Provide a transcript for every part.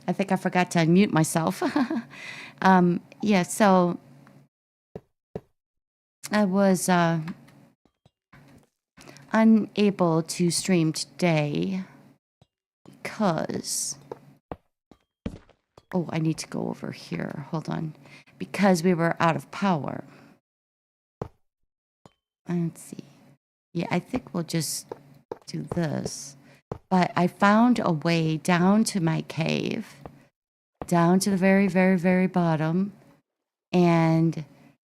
I think I forgot to unmute myself. Yeah, so I was unable to stream today because... Oh, I need to go over here. Hold on. Because we were out of power. Let's see. Yeah, I think we'll just do this. But I found a way down to my cave. Down to the very, very, very bottom. And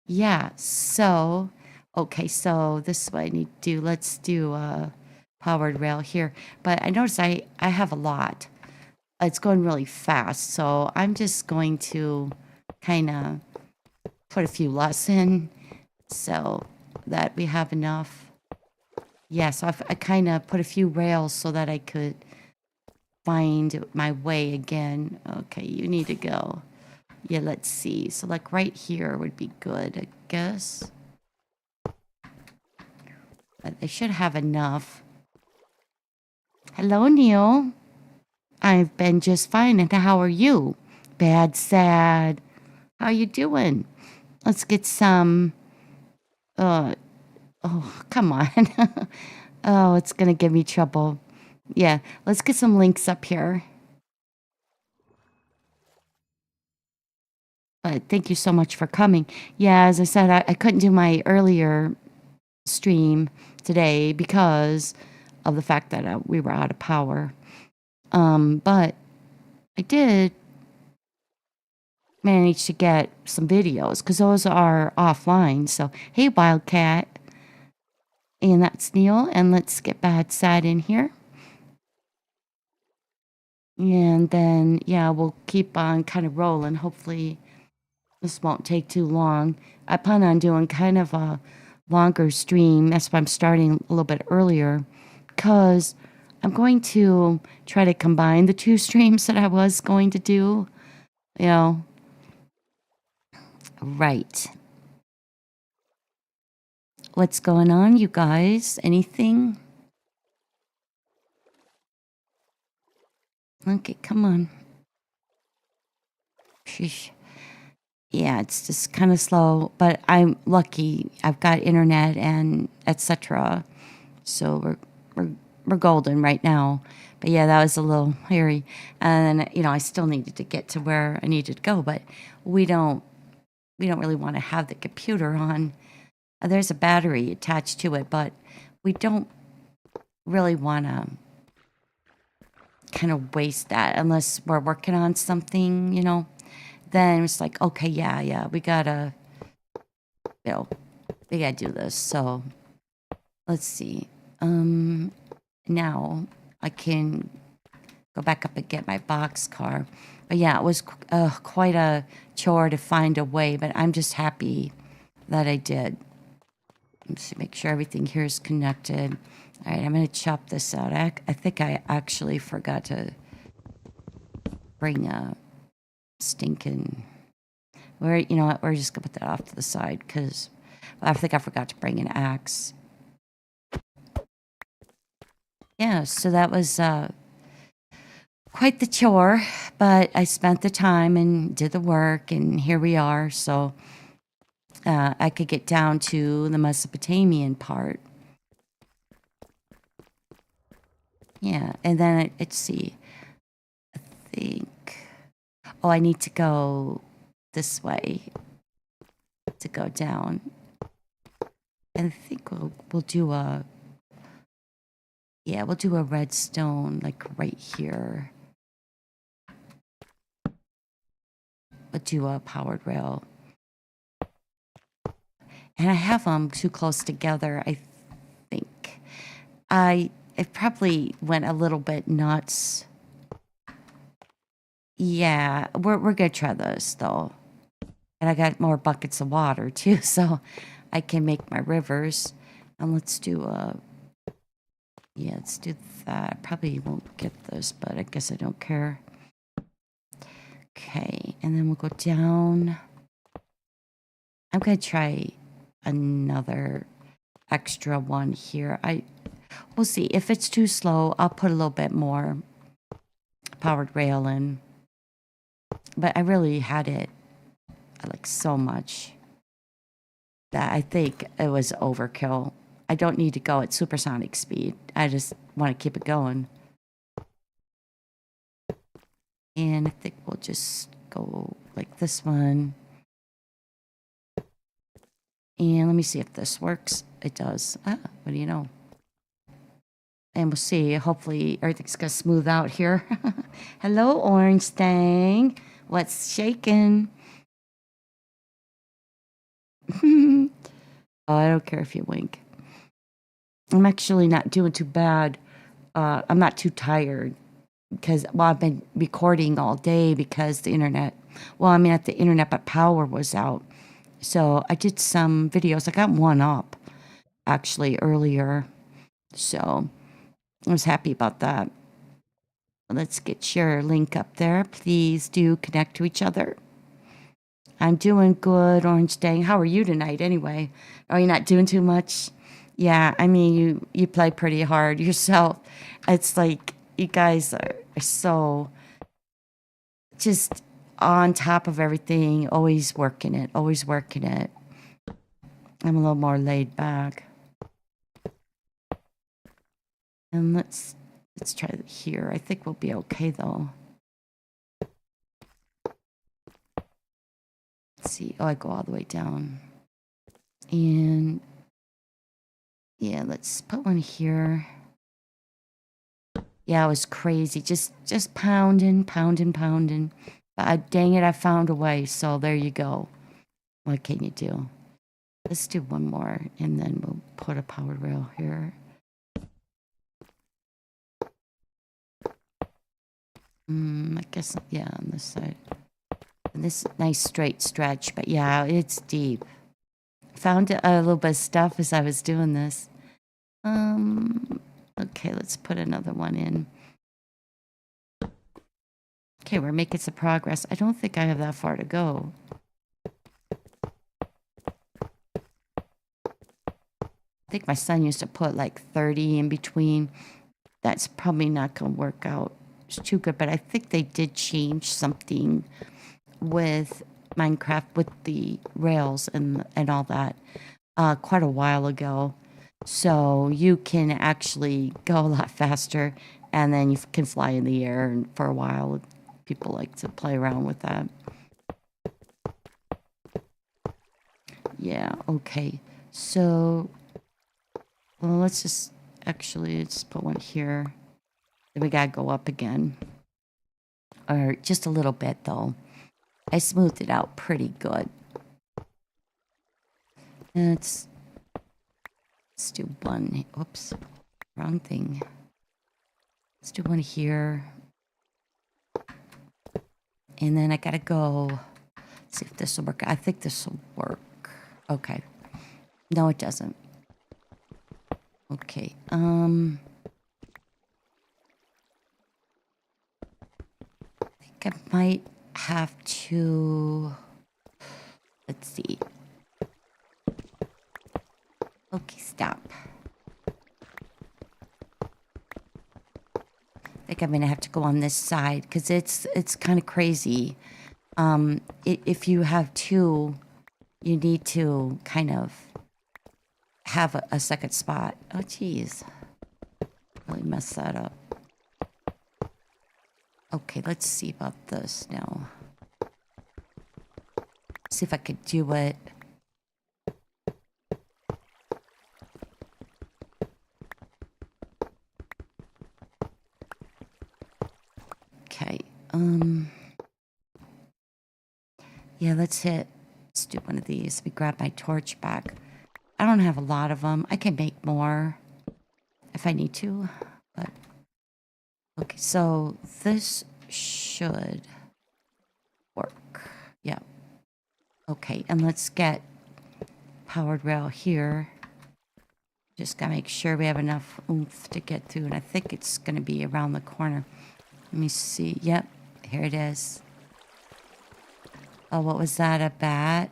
yeah, so... Okay, so this is what I need to do. Let's do a powered rail here. But I noticed I have a lot. It's going really fast, so I'm just going to kind of put a few less in so that we have enough. Yeah, so I kind of put a few rails so that I could find my way again. Okay, you need to go. Yeah, let's see. So like right here would be good, I guess. But they should have enough. Hello, Neil. I've been just fine, and how are you? Bad, sad. How you doing? Let's get some... oh, come on. Oh, it's gonna give me trouble. Yeah, let's get some links up here. But thank you so much for coming. Yeah, as I said, I couldn't do my earlier stream today because of the fact that we were out of power. But I did manage to get some videos because those are offline. So, hey, Wildcat. And that's Neil. And let's get Bad Sad in here. And then, yeah, we'll keep on kind of rolling. Hopefully, this won't take too long. I plan on doing kind of a longer stream. That's why I'm starting a little bit earlier. Because I'm going to try to combine the two streams that I was going to do. You know. Right. What's going on, you guys? Anything? Okay, come on. Sheesh. Yeah, it's just kind of slow, but I'm lucky. I've got internet and etc. So we're golden right now. But yeah, that was a little hairy. And you know, I still needed to get to where I needed to go, but we don't really want to have the computer on. There's a battery attached to it, but we don't really want to kind of waste that unless we're working on something, you know. Then it's like, okay, yeah, we gotta, you know, we gotta do this. So let's see. Now I can go back up and get my box car. But yeah, it was quite a chore to find a way, but I'm just happy that I did. Let's make sure everything here is connected. All right, I'm gonna chop this out. I think I actually forgot to bring a stinking... you know what, we're just gonna put that off to the side because I think I forgot to bring an axe. Yeah, so that was quite the chore, but I spent the time and did the work, and here we are. So I could get down to the Mesopotamian part. Yeah, and then let's see. I think... Oh, I need to go this way to go down. And I think we'll do a... Yeah, we'll do a redstone, like right here. We'll do a powered rail. And I have them too close together, I think. It probably went a little bit nuts. Yeah, we're gonna try this though. And I got more buckets of water too, so I can make my rivers. And let's do yeah, let's do that. I probably won't get this, but I guess I don't care. Okay, and then we'll go down. I'm gonna try another extra one here. We'll see. If it's too slow, I'll put a little bit more powered rail in. But I really had it like so much that I think it was overkill. I don't need to go at supersonic speed. I just want to keep it going. And I think we'll just go like this one. And let me see if this works. It does. Ah, what do you know? And we'll see. Hopefully everything's going to smooth out here. Hello, Orange Thing. What's shaking? Oh, I don't care if you wink. I'm actually not doing too bad. I'm not too tired because, well, I've been recording all day because the internet, well, I mean, at the internet, but power was out. So I did some videos. I got one up actually earlier. So I was happy about that. Let's get your link up there. Please do connect to each other. I'm doing good, Orange Dang. How are you tonight anyway? Are you not doing too much? Yeah, I mean, you play pretty hard yourself. It's like you guys are so just on top of everything, always working it, always working it. I'm a little more laid back. And let's try it here. I think we'll be okay though. Let's see. Oh, I go all the way down. And yeah, let's put one here. Yeah, it was crazy. Just pounding. But dang it, I found a way. So there you go. What can you do? Let's do one more, and then we'll put a power rail here. I guess, yeah, on this side. And this nice straight stretch, but yeah, it's deep. Found a little bit of stuff as I was doing this. Okay, let's put another one in. Okay, we're making some progress. I don't think I have that far to go. I think my son used to put like 30 in between. That's probably not going to work out. It's too good, but I think they did change something with Minecraft with the rails and all that quite a while ago. So you can actually go a lot faster, and then you can fly in the air. And for a while, people like to play around with that. Yeah, okay. So, well, let's just put one here. Then we gotta go up again. Or just a little bit, though. I smoothed it out pretty good. Let's do one. Oops, wrong thing. Let's do one here. And then I gotta go see if this will work. I think this will work. Okay. No, it doesn't. Okay. I think I might have to. Let's see. Okay, stop. I think I'm gonna have to go on this side because it's kind of crazy. If you have two, you need to kind of have a second spot. Oh, geez. Really messed that up. Okay, let's see about this now. See if I could do it. Okay. Yeah, let's do one of these. Let me grab my torch back. I don't have a lot of them. I can make more if I need to, but okay, so this should work. Yeah. Okay, and let's get powered rail here. Just gotta make sure we have enough oomph to get through, and I think it's gonna be around the corner. Let me see. Yep, here it is. Oh, what was that? A bat?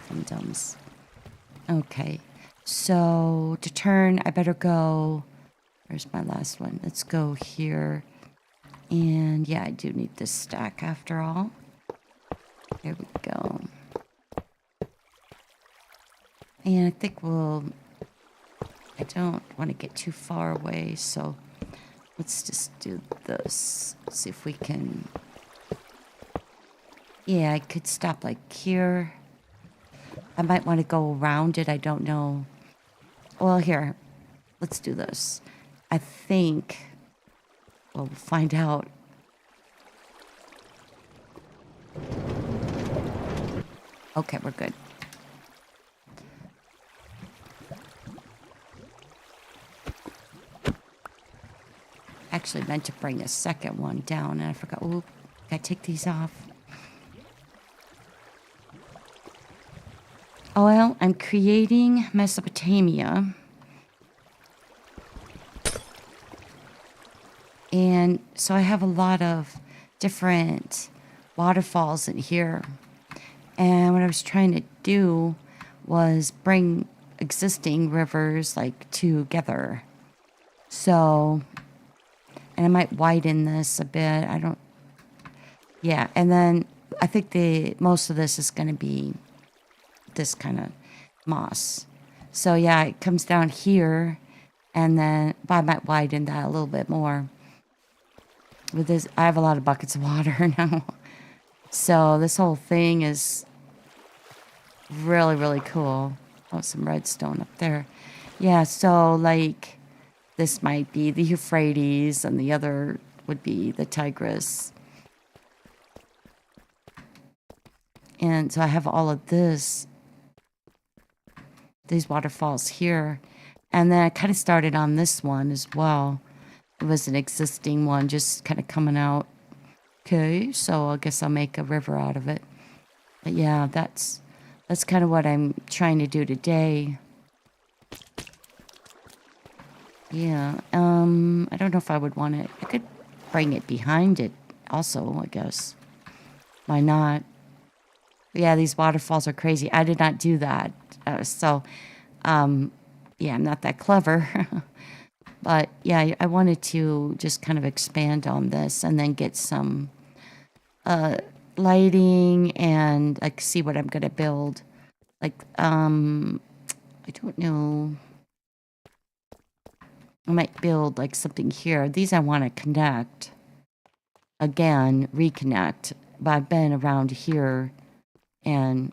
Dum-dums. Okay, so to turn, I better go. Where's my last one? Let's go here. And yeah, I do need this stack after all. There we go. And I think I don't want to get too far away, so let's just do this. See if we can... Yeah, I could stop like here. I might want to go around it, I don't know. Well, here, let's do this. I think... Well, we'll find out. Okay, we're good. Actually meant to bring a second one down, and I forgot. Ooh, gotta take these off. Oh, well, I'm creating Mesopotamia. And so I have a lot of different waterfalls in here. And what I was trying to do was bring existing rivers like together. So, and I might widen this a bit. I don't, yeah. And then I think most of this is going to be this kind of moss. So yeah, it comes down here, and then but I might widen that a little bit more. With this, I have a lot of buckets of water now. So this whole thing is really, really cool. Oh, some redstone up there. Yeah, so like this might be the Euphrates and the other would be the Tigris. And so I have all of these waterfalls here. And then I kind of started on this one as well. It was an existing one just kind of coming out. Okay, so I guess I'll make a river out of it. But yeah, that's kind of what I'm trying to do today. Yeah, I don't know if I would want it. I could bring it behind it also, I guess. Why not? Yeah, these waterfalls are crazy. I did not do that. Yeah, I'm not that clever. But yeah, I wanted to just kind of expand on this and then get some lighting and like see what I'm gonna build. Like, I don't know. I might build like something here. These I want to connect. Again, reconnect. But I've been around here and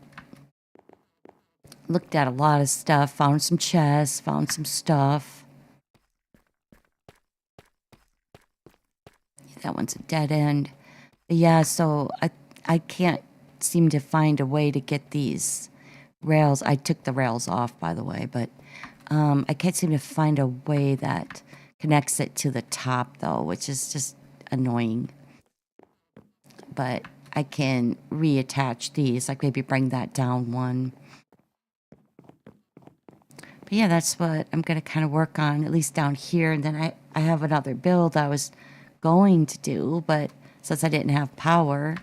looked at a lot of stuff, found some chests, found some stuff. That one's a dead end. But yeah, so I can't seem to find a way to get these rails. I took the rails off, by the way, but I can't seem to find a way that connects it to the top, though, which is just annoying. But I can reattach these, like maybe bring that down one. But yeah, that's what I'm going to kind of work on, at least down here. And then I have another build I was going to do, but since I didn't have power,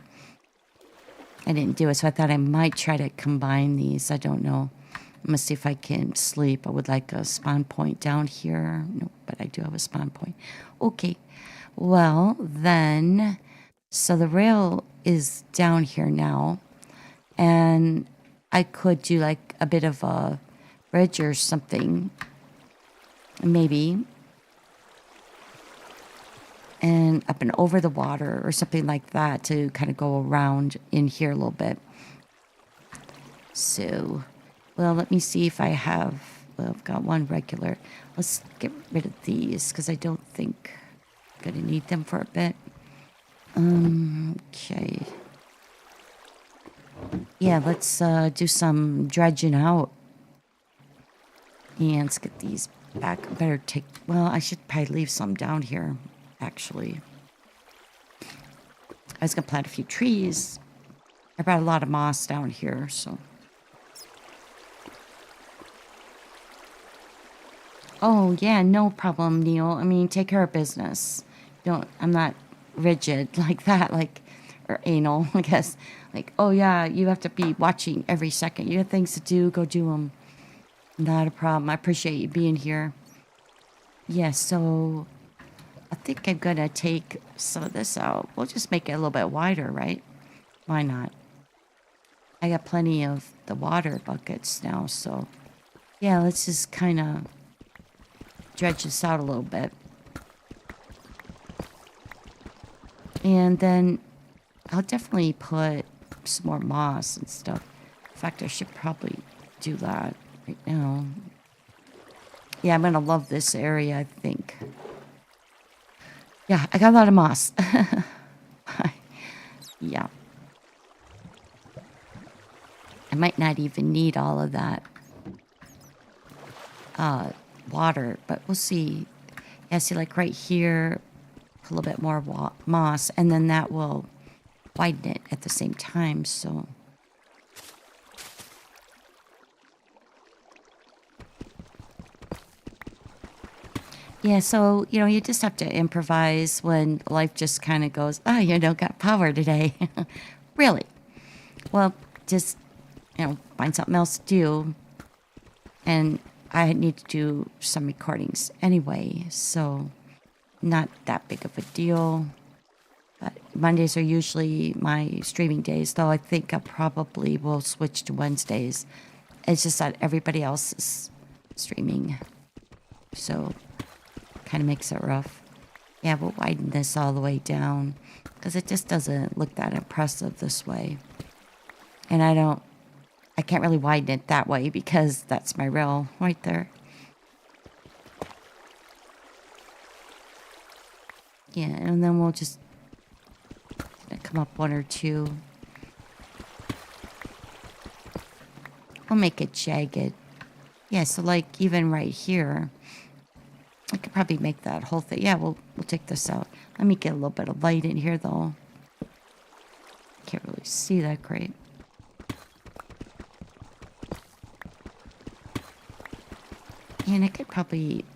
I didn't do it. So I thought I might try to combine these. I don't know. I'm going to see if I can sleep. I would like a spawn point down here. No, but I do have a spawn point. Okay. Well, then, so the rail is down here now. And I could do like a bit of a bridge or something. Maybe. And up and over the water or something like that to kind of go around in here a little bit. So, well, let me see if I have, well, I've got one regular. Let's get rid of these because I don't think I'm going to need them for a bit. Okay. Yeah, let's do some dredging out. And let's get these back. I better take, well, I should probably leave some down here. Actually, I was gonna plant a few trees. I brought a lot of moss down here, so. Oh yeah, no problem, Neil. I mean, take care of business. I'm not rigid like that, like, or anal, I guess. Like, oh yeah, you have to be watching every second. You have things to do, go do them. Not a problem. I appreciate you being here. Yeah, so I think I'm gonna take some of this out. We'll just make it a little bit wider, right? Why not? I got plenty of the water buckets now, so yeah, let's just kind of dredge this out a little bit. And then I'll definitely put some more moss and stuff. In fact, I should probably do that right now. Yeah, I'm gonna love this area, I think. Yeah, I got a lot of moss. Yeah. I might not even need all of that water, but we'll see. Yeah, see, like right here, a little bit more moss, and then that will widen it at the same time, so. Yeah, so, you just have to improvise when life just kind of goes, oh, got power today. Really? Well, just, find something else to do. And I need to do some recordings anyway, so not that big of a deal. But Mondays are usually my streaming days, though I think I probably will switch to Wednesdays. It's just that everybody else is streaming, so kind of makes it rough. Yeah, we'll widen this all the way down because it just doesn't look that impressive this way. And I can't really widen it that way because that's my rail right there. Yeah, and then we'll just come up one or two. We'll make it jagged. Yeah, so like even right here, I could probably make that whole thing. Yeah, we'll take this out. Let me get a little bit of light in here though. Can't really see that great. And I could probably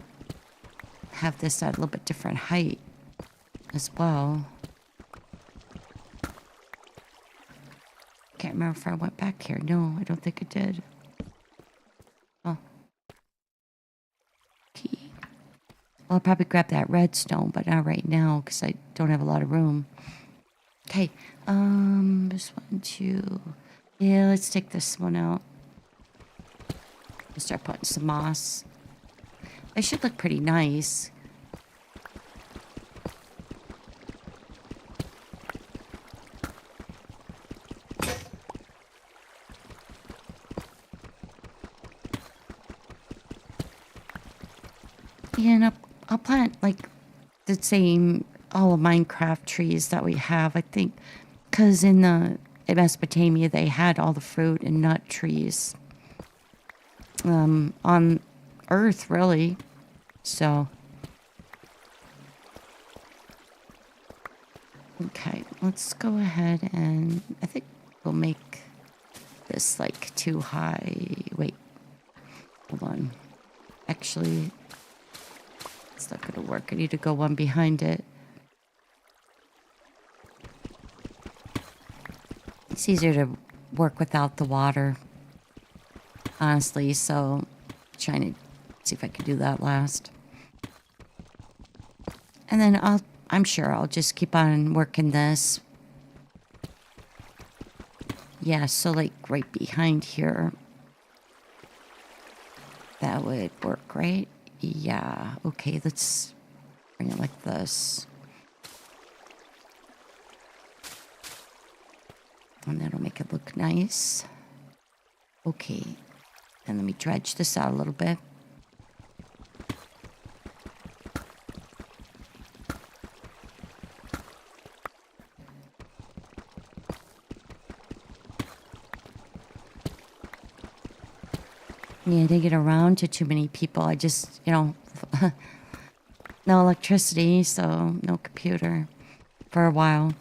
have this at a little bit different height as well. Can't remember if I went back here. No, I don't think I did. Oh. Key. Well, I'll probably grab that redstone, but not right now because I don't have a lot of room. Okay. This one, two. Yeah, let's take this one out. Start putting some moss. It should look pretty nice. And I'll plant like the same all of Minecraft trees that we have, I think, because in Mesopotamia they had all the fruit and nut trees on Earth, really. So, okay, let's go ahead and I think we'll make this like too high. Wait, hold on. Actually, it's not going to work. I need to go one behind it. It's easier to work without the water, honestly, so I'm trying to see if I can do that last. And then I'm sure I'll just keep on working this. Yeah, so like right behind here. That would work, right? Yeah, okay, let's bring it like this. And that'll make it look nice. Okay, and let me dredge this out a little bit. Yeah, I didn't get around to too many people. I just, no electricity, so no computer for a while.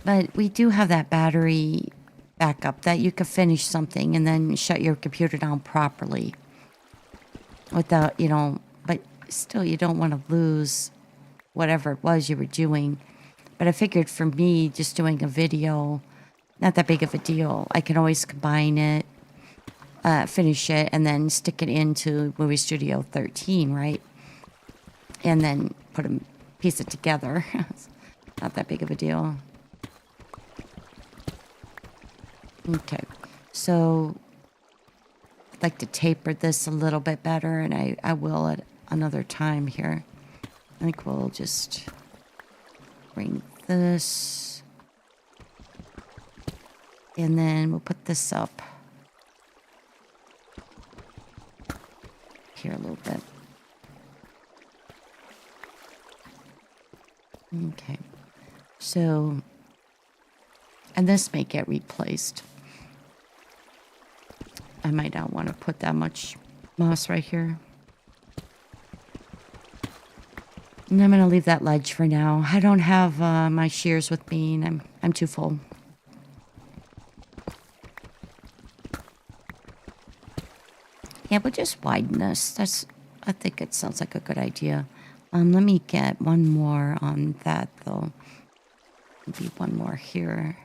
But we do have that battery backup that you could finish something and then shut your computer down properly. Without, but still you don't want to lose whatever it was you were doing. But I figured for me, just doing a video, not that big of a deal. I can always combine it, finish it, and then stick it into Movie Studio 13, right? and then piece it together. It's not that big of a deal. Okay, so I'd like to taper this a little bit better, and I will at another time here. I think we'll just bring this, and then we'll put this up here a little bit. Okay, so, and this may get replaced. I might not want to put that much moss right here. And I'm going to leave that ledge for now. I don't have my shears with me, and I'm too full. Yeah, we'll just widen this. I think it sounds like a good idea. Let me get one more on that, though. Maybe one more here.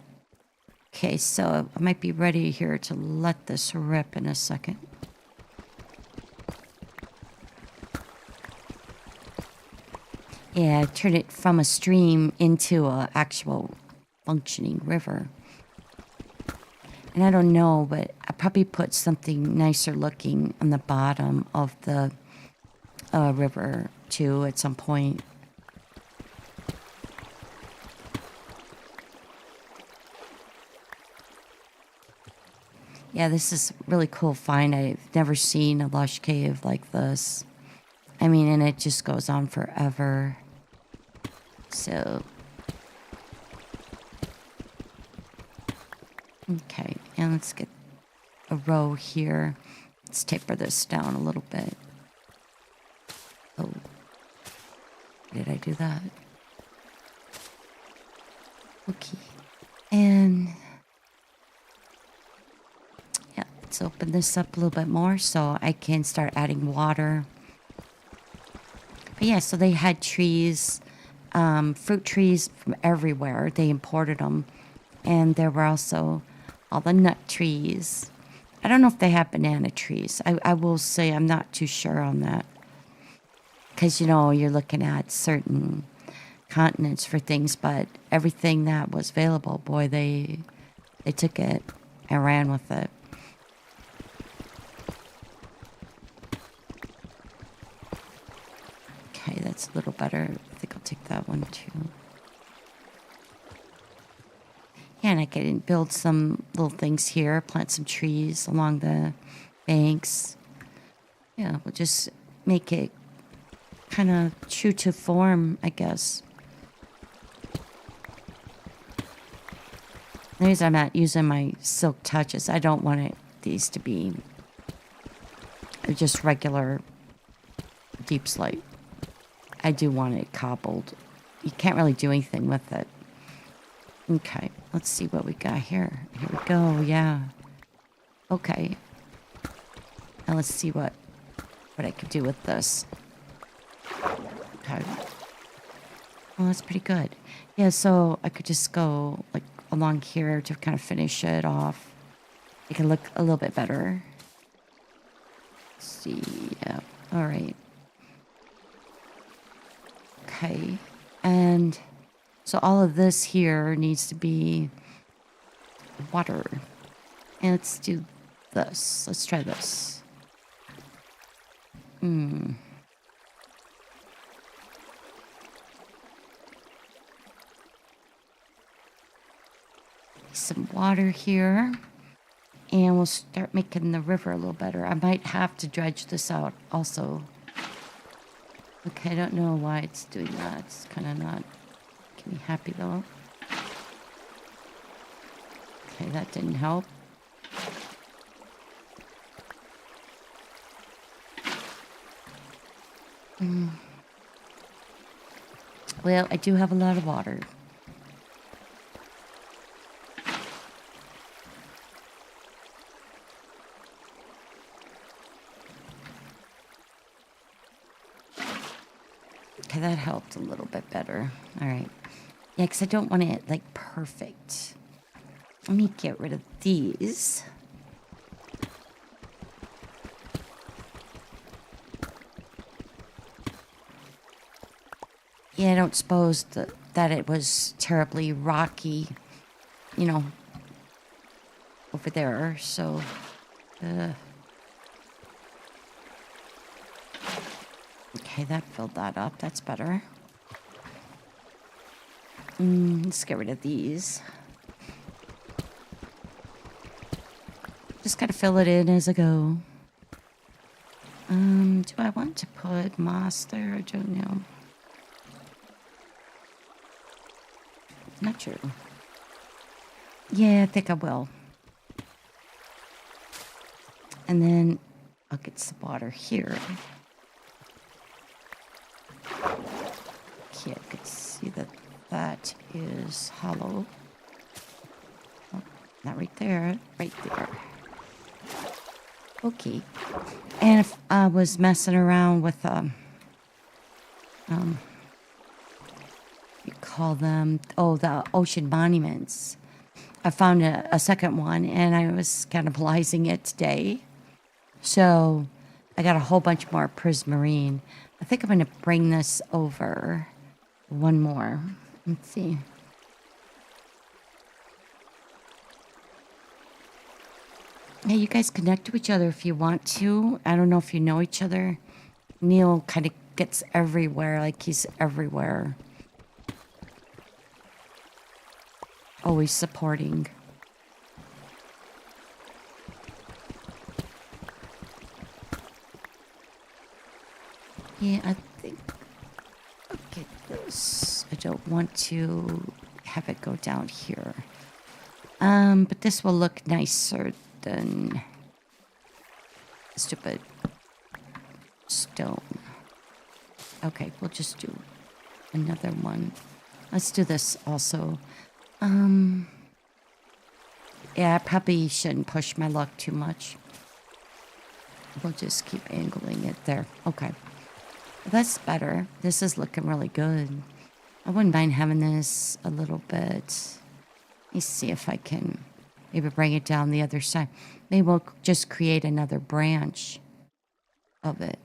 Okay, so I might be ready here to let this rip in a second. Yeah, turn it from a stream into an actual functioning river. And I don't know, but I probably put something nicer looking on the bottom of the river too at some point. Yeah, this is a really cool find. I've never seen a lush cave like this. I mean, and it just goes on forever. So, okay, and let's get a row here. Let's taper this down a little bit. Oh, did I do that? Okay, and yeah, let's open this up a little bit more so I can start adding water. But yeah, so they had trees, fruit trees from everywhere. They imported them. And there were also all the nut trees. I don't know if they have banana trees. I will say I'm not too sure on that. Because, you know, you're looking at certain continents for things, but everything that was available, boy, they took it and ran with it. Okay, that's a little better. I think I'll take that one too. Yeah, and I can build some little things here, plant some trees along the banks. Yeah, we'll just make it kind of true to form, I guess. The reason I'm not using my silk touches, I don't want these to be just regular deep slate. I do want it cobbled. You can't really do anything with it. Okay, let's see what we got here. Here we go, yeah. Okay. Now let's see what I could do with this. Okay. Well, that's pretty good. Yeah, so I could just go like along here to kind of finish it off. It can look a little bit better. Let's see, yeah, all right. Okay, and so all of this here needs to be water. And let's do this. Let's try this. Some water here. And we'll start making the river a little better. I might have to dredge this out also. Okay, I don't know why it's doing that. It's kind of not making me happy though. Okay, that didn't help. Well, I do have a lot of water. Okay, that helped a little bit better. All right. Yeah, because I don't want it, like, perfect. Let me get rid of these. Yeah, I don't suppose that it was terribly rocky, you know, over there. So, uh, okay, that filled that up. That's better. Let's get rid of these. Just gotta fill it in as I go. Do I want to put moss there? I don't know. Not sure. Yeah, I think I will. And then I'll get some water here. Okay, I can see that that is hollow. Oh, not right there, right there. Okay. And if I was messing around with, you call them, oh, the ocean monuments. I found a second one, and I was cannibalizing it today. So I got a whole bunch more prismarine. I think I'm going to bring this over. One more. Let's see. Hey, you guys connect to each other if you want to. I don't know if you know each other. Neil kind of gets everywhere, like he's everywhere. Always supporting. Yeah, I think I'll get this. I don't want to have it go down here. But this will look nicer than stupid stone. Okay, we'll just do another one. Let's do this also. Yeah, I probably shouldn't push my luck too much. We'll just keep angling it there. Okay. That's better. This is looking really good. I wouldn't mind having this a little bit. Let me see if I can maybe bring it down the other side. Maybe we'll just create another branch of it.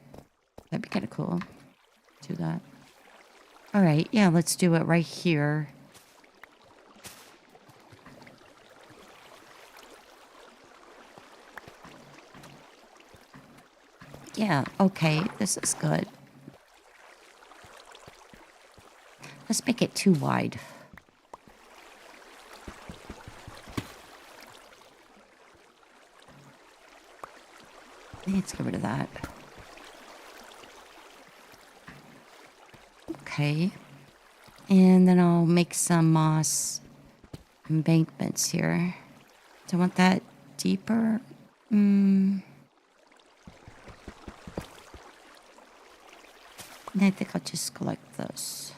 That'd be kind of cool. Do that. All right. Yeah, let's do it right here. Yeah, okay. This is good. Let's make it too wide. Let's get rid of that. Okay. And then I'll make some moss embankments here. Do I want that deeper? I think I'll just go like this.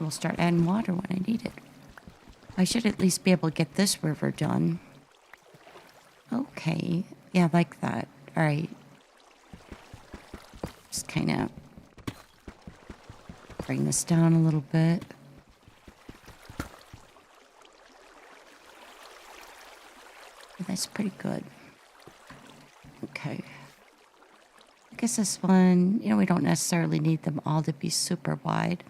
We'll start adding water when I need it. I should at least be able to get this river done. Okay. Yeah, like that. All right. Just kind of bring this down a little bit. That's pretty good. Okay. I guess this one, we don't necessarily need them all to be super wide.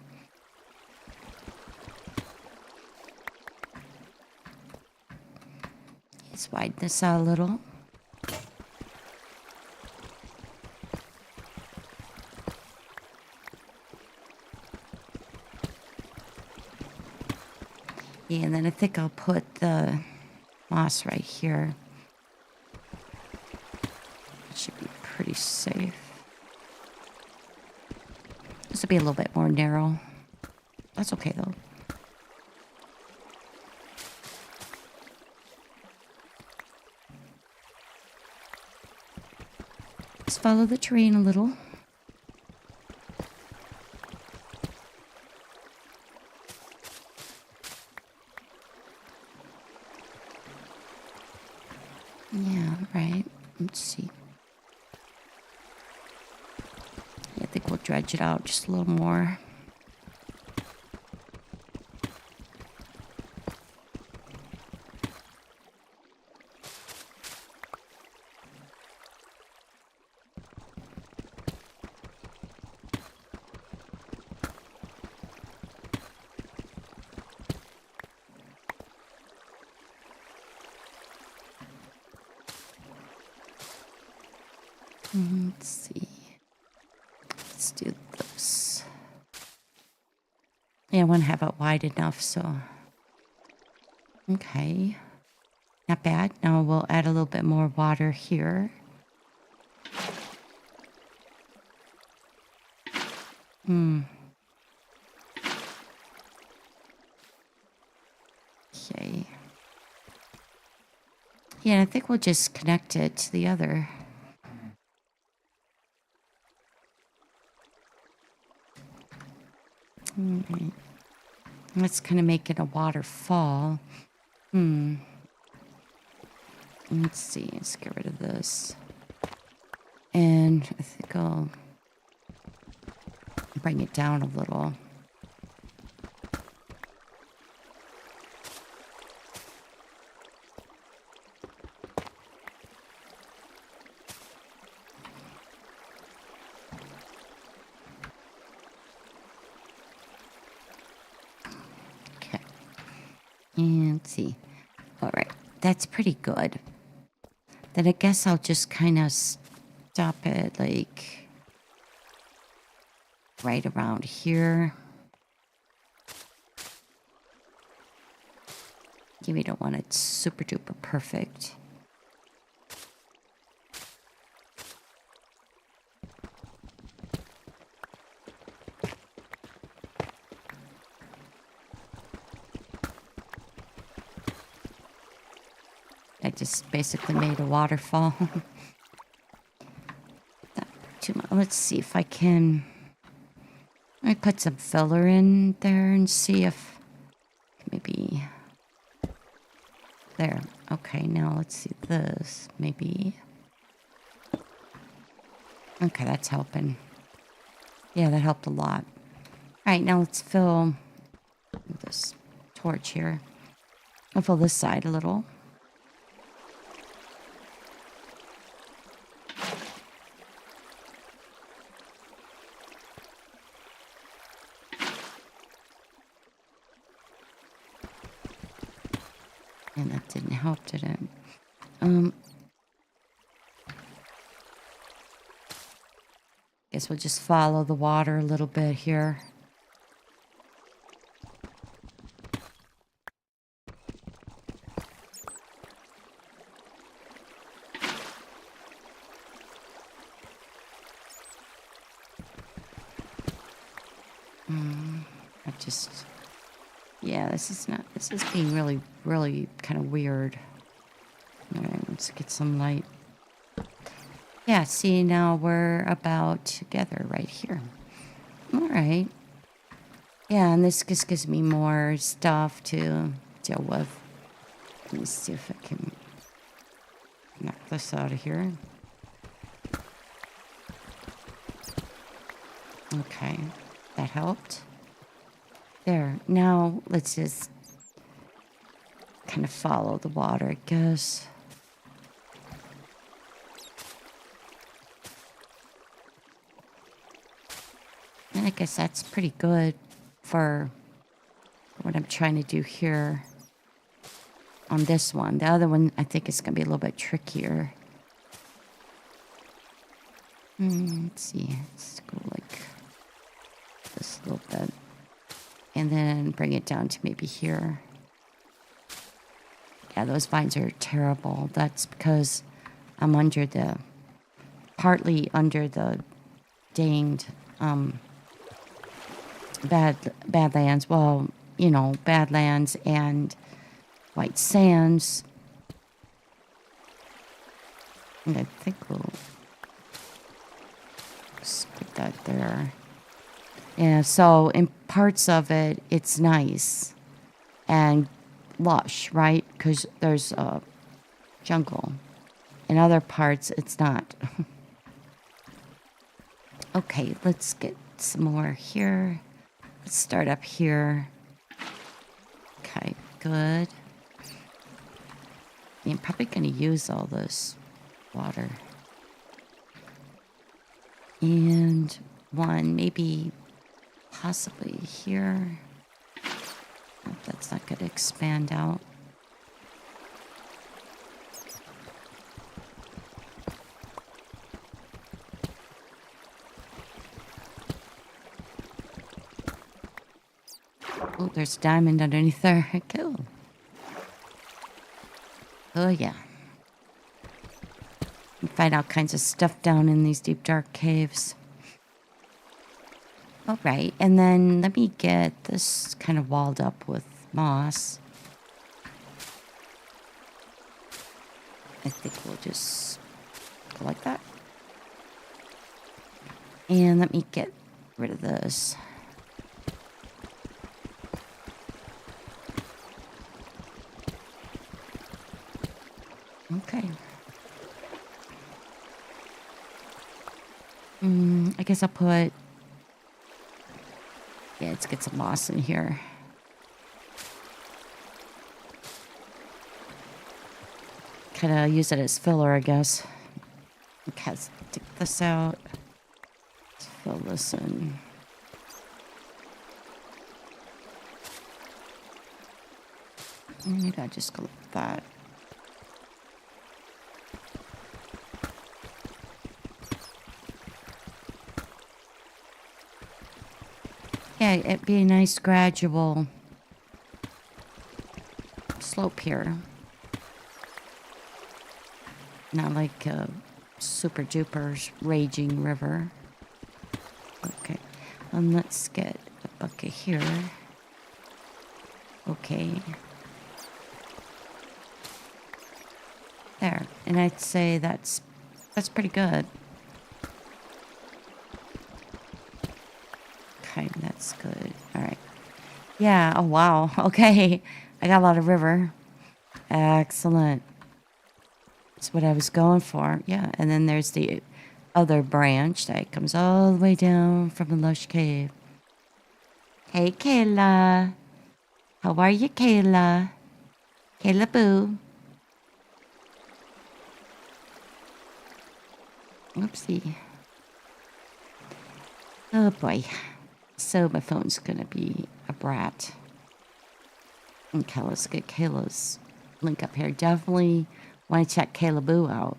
Let's widen this out a little. Yeah, and then I think I'll put the moss right here. It should be pretty safe. This will be a little bit more narrow. That's okay, though. Just follow the terrain a little. Yeah, right. Let's see. Yeah, I think we'll dredge it out just a little more. Let's see. Let's do this. Yeah, I want to have it wide enough, so... Okay. Not bad. Now we'll add a little bit more water here. Okay. Yeah, I think we'll just connect it to the other. Alright. Let's kind of make it a waterfall. Let's see. Let's get rid of this. And I think I'll bring it down a little. Okay. And let's see. All right. That's pretty good. Then I guess I'll just kind of stop it like right around here. We don't want it super duper perfect. I just basically made a waterfall. Too much. Let's see if I can... I put some filler in there and see if maybe... There. Okay, now let's see this. Maybe... Okay, that's helping. Yeah, that helped a lot. Alright, now let's fill this torch here. I'll fill this side a little. And that didn't help, did it? Guess we'll just follow the water a little bit here. Yeah, this is being really, really kind of weird. All right, let's get some light. Yeah, see, now we're about together right here. All right. Yeah, and this just gives me more stuff to deal with. Let me see if I can knock this out of here. Okay, that helped. There. Now, let's just kind of follow the water, I guess. And I guess that's pretty good for what I'm trying to do here on this one. The other one, I think, is going to be a little bit trickier. Let's see. Let's go like this a little bit. And then bring it down to maybe here. Yeah, those vines are terrible. That's because I'm partly under the danged badlands. Well, you know, badlands and white sands. And I think we'll just put that there. Yeah, so in parts of it, it's nice and lush, right? Because there's a jungle. In other parts, it's not. Okay, let's get some more here. Let's start up here. Okay, good. I'm probably going to use all this water. And one, maybe... possibly here. Oh, that's not going to expand out. Oh, there's a diamond underneath there. Cool. Oh, yeah. You find all kinds of stuff down in these deep, dark caves. All right, and then let me get this kind of walled up with moss. I think we'll just go like that. And let me get rid of this. Okay. I guess I'll put... Yeah, let's get some moss in here. Kind of use it as filler, I guess. Okay, let's take this out. Let's fill this in. Maybe I'll just go like that. Yeah, it'd be a nice gradual slope here. Not like a super duper raging river. Okay. Let's get a bucket here. Okay. There. And I'd say that's pretty good. Okay, that's good. All right. Yeah, oh wow. Okay. I got a lot of river. Excellent. That's what I was going for. Yeah, and then there's the other branch that comes all the way down from the Lush cave. Hey, Kayla. How are you, Kayla? Kayla Boo. Oopsie. Oh, boy. So my phone's gonna be a brat. Okay, let's get Kayla's link up here. Definitely want to check Kayla Boo out.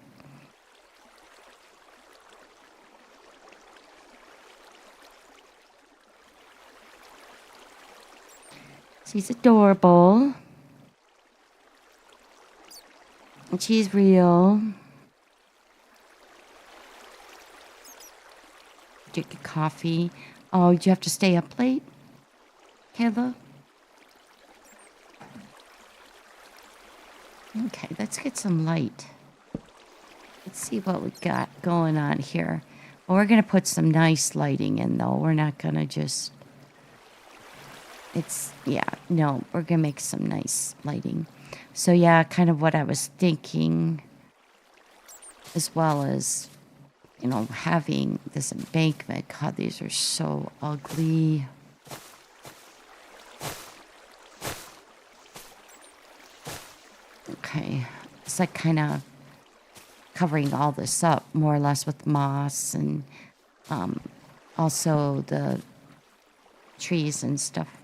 She's adorable. And she's real. Drink your coffee. Oh, you have to stay up late, Kayla? Okay, let's get some light. Let's see what we got going on here. Well, we're going to put some nice lighting in, though. We're not going to just... no, we're going to make some nice lighting. So, yeah, kind of what I was thinking, as well as, you know, having this embankment. God, these are so ugly. Okay, it's like kind of covering all this up more or less with moss and also the trees and stuff.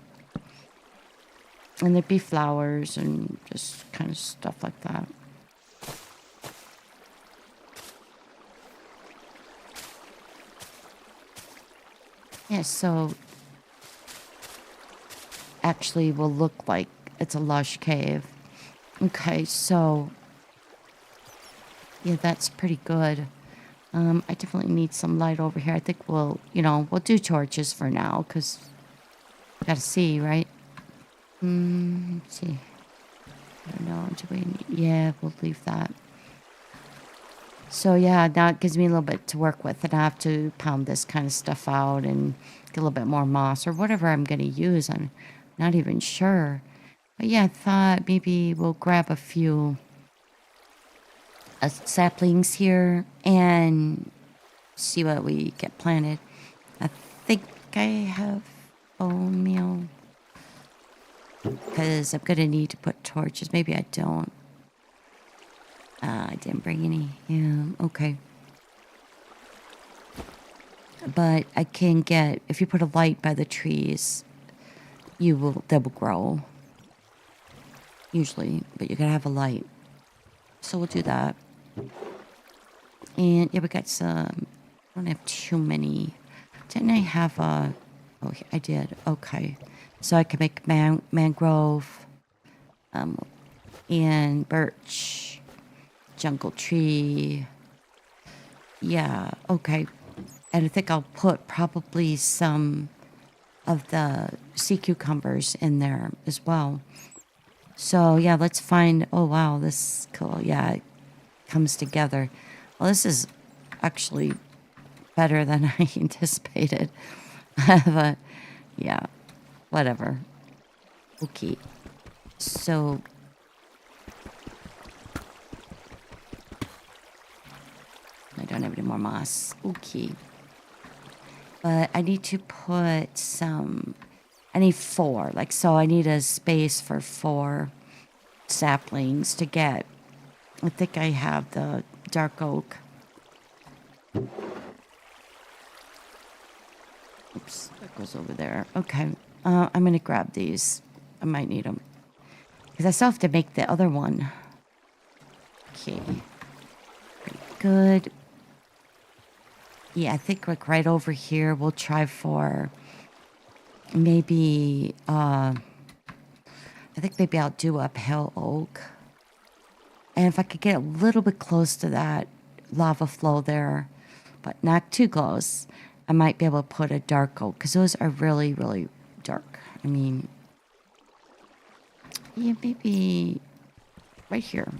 And there'd be flowers and just kind of stuff like that. Yeah, so actually will look like it's a lush cave. Okay, so yeah, that's pretty good. I definitely need some light over here. I think we'll do torches for now because gotta see, right? Let's see. I don't know. Do we need, yeah, we'll leave that. So yeah, now it gives me a little bit to work with, and I have to pound this kind of stuff out and get a little bit more moss or whatever I'm going to use. I'm not even sure. But yeah, I thought maybe we'll grab a few saplings here and see what we get planted. I think I have bone meal because I'm going to need to put torches. Maybe I don't. I didn't bring any. Yeah, okay. But I can get, if you put a light by the trees, they will grow. Usually, but you gotta have a light. So we'll do that. And yeah, we got some, I don't have too many. Didn't I have a, oh, I did, okay. So I can make mangrove and birch, jungle tree. Yeah, okay. And I think I'll put probably some of the sea cucumbers in there as well. So yeah, let's find, oh wow, this is cool. Yeah, it comes together. Well, this is actually better than I anticipated. But yeah, whatever. Okay. So I don't have any more moss. Okay. But I need to put some, I need 4. Like, so I need a space for 4 saplings to get. I think I have the dark oak. Oops, that goes over there. Okay. I'm going to grab these. I might need them. Because I still have to make the other one. Okay. Good. Yeah, I think like right over here, we'll try for maybe, I think maybe I'll do a pale oak. And if I could get a little bit close to that lava flow there, but not too close, I might be able to put a dark oak because those are really, really dark. I mean, yeah, maybe right here.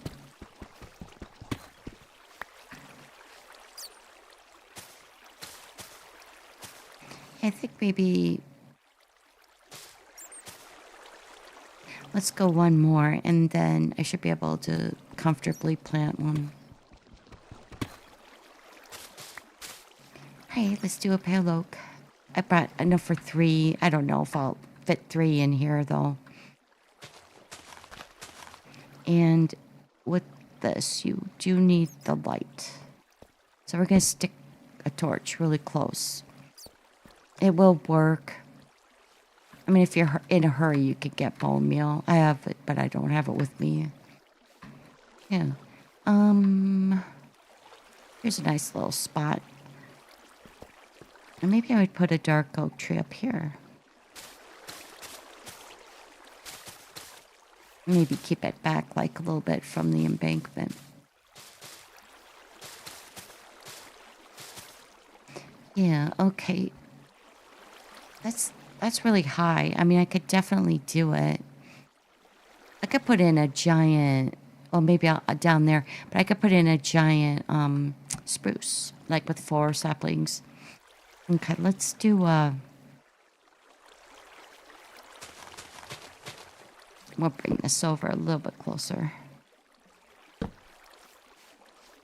I think maybe let's go one more and then I should be able to comfortably plant one. Hey, let's do a pale oak. I brought enough for 3. I don't know if I'll fit 3 in here though. And with this, you do need the light. So we're going to stick a torch really close. It will work. I mean, if you're in a hurry, you could get bone meal. I have it, but I don't have it with me. Yeah. Here's a nice little spot. And maybe I would put a dark oak tree up here. Maybe keep it back like a little bit from the embankment. Yeah, okay. That's really high. I mean, I could definitely do it. I could put in a giant, well, maybe down there, but I could put in a giant spruce, like with 4 saplings. Okay, let's do we'll bring this over a little bit closer.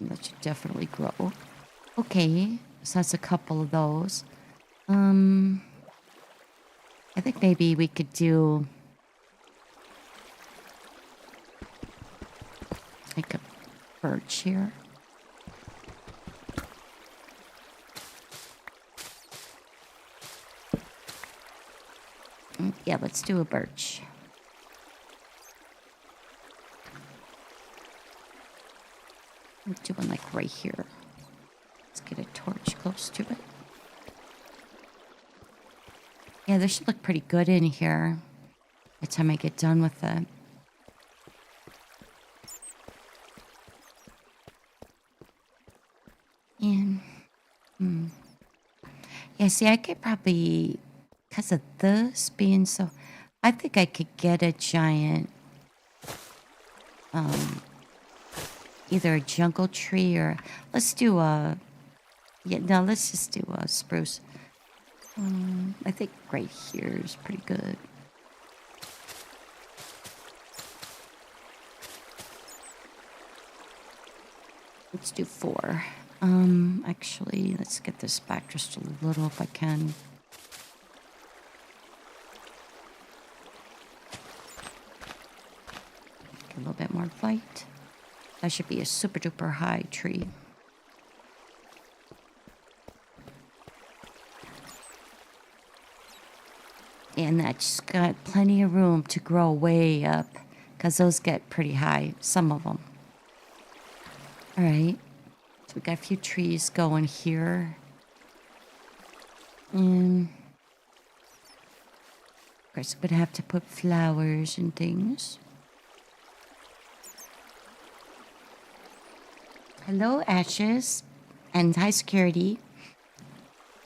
That should definitely grow. Okay, so that's a couple of those. I think maybe we could do like a birch here. Yeah, let's do a birch. Let's do one like right here. Let's get a torch close to it. Yeah, this should look pretty good in here by the time I get done with it. And, yeah, see, I could probably, because of this being so, I think I could get a giant, either a jungle tree or, let's do a, yeah, no, let's just do a spruce. I think right here is pretty good. Let's do 4. Actually, let's get this back just a little if I can. Get a little bit more light. That should be a super duper high tree. And that's got plenty of room to grow way up because those get pretty high, some of them. All right. So we got a few trees going here. course, I'm gonna have to put flowers and things. Hello, Ashes. And hi, security.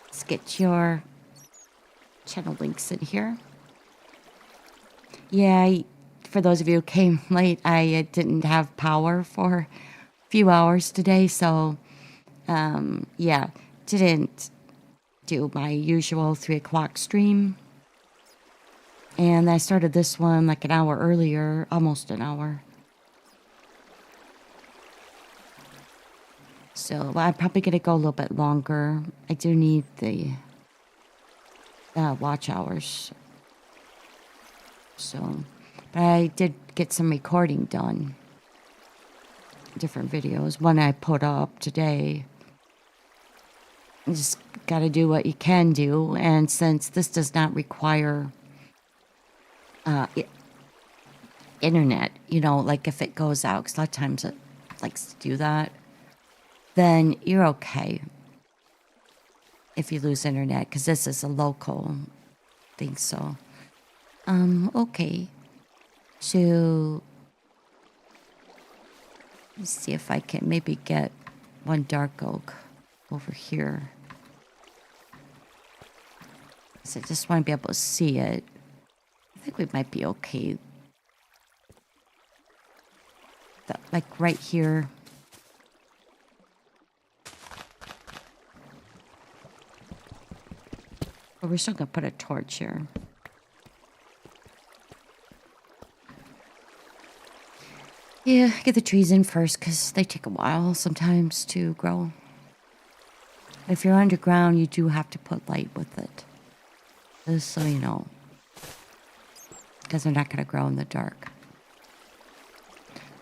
Let's get your channel links in here. Yeah, for those of you who came late, I didn't have power for a few hours today, so yeah, didn't do my usual 3 o'clock stream. And I started this one like an hour earlier, almost an hour. So I'm probably going to go a little bit longer. I do need the watch hours. So, but I did get some recording done. Different videos. One I put up today. You just got to do what you can do. And since this does not require internet, you know, like if it goes out, because a lot of times it likes to do that, then you're okay if you lose internet, because this is a local thing. So, okay. So, let's see if I can maybe get one dark oak over here. So I just want to be able to see it. I think we might be okay. Like right here. But we're still going to put a torch here. Yeah, get the trees in first because they take a while sometimes to grow. If you're underground, you do have to put light with it. Just so you know. Because they're not going to grow in the dark.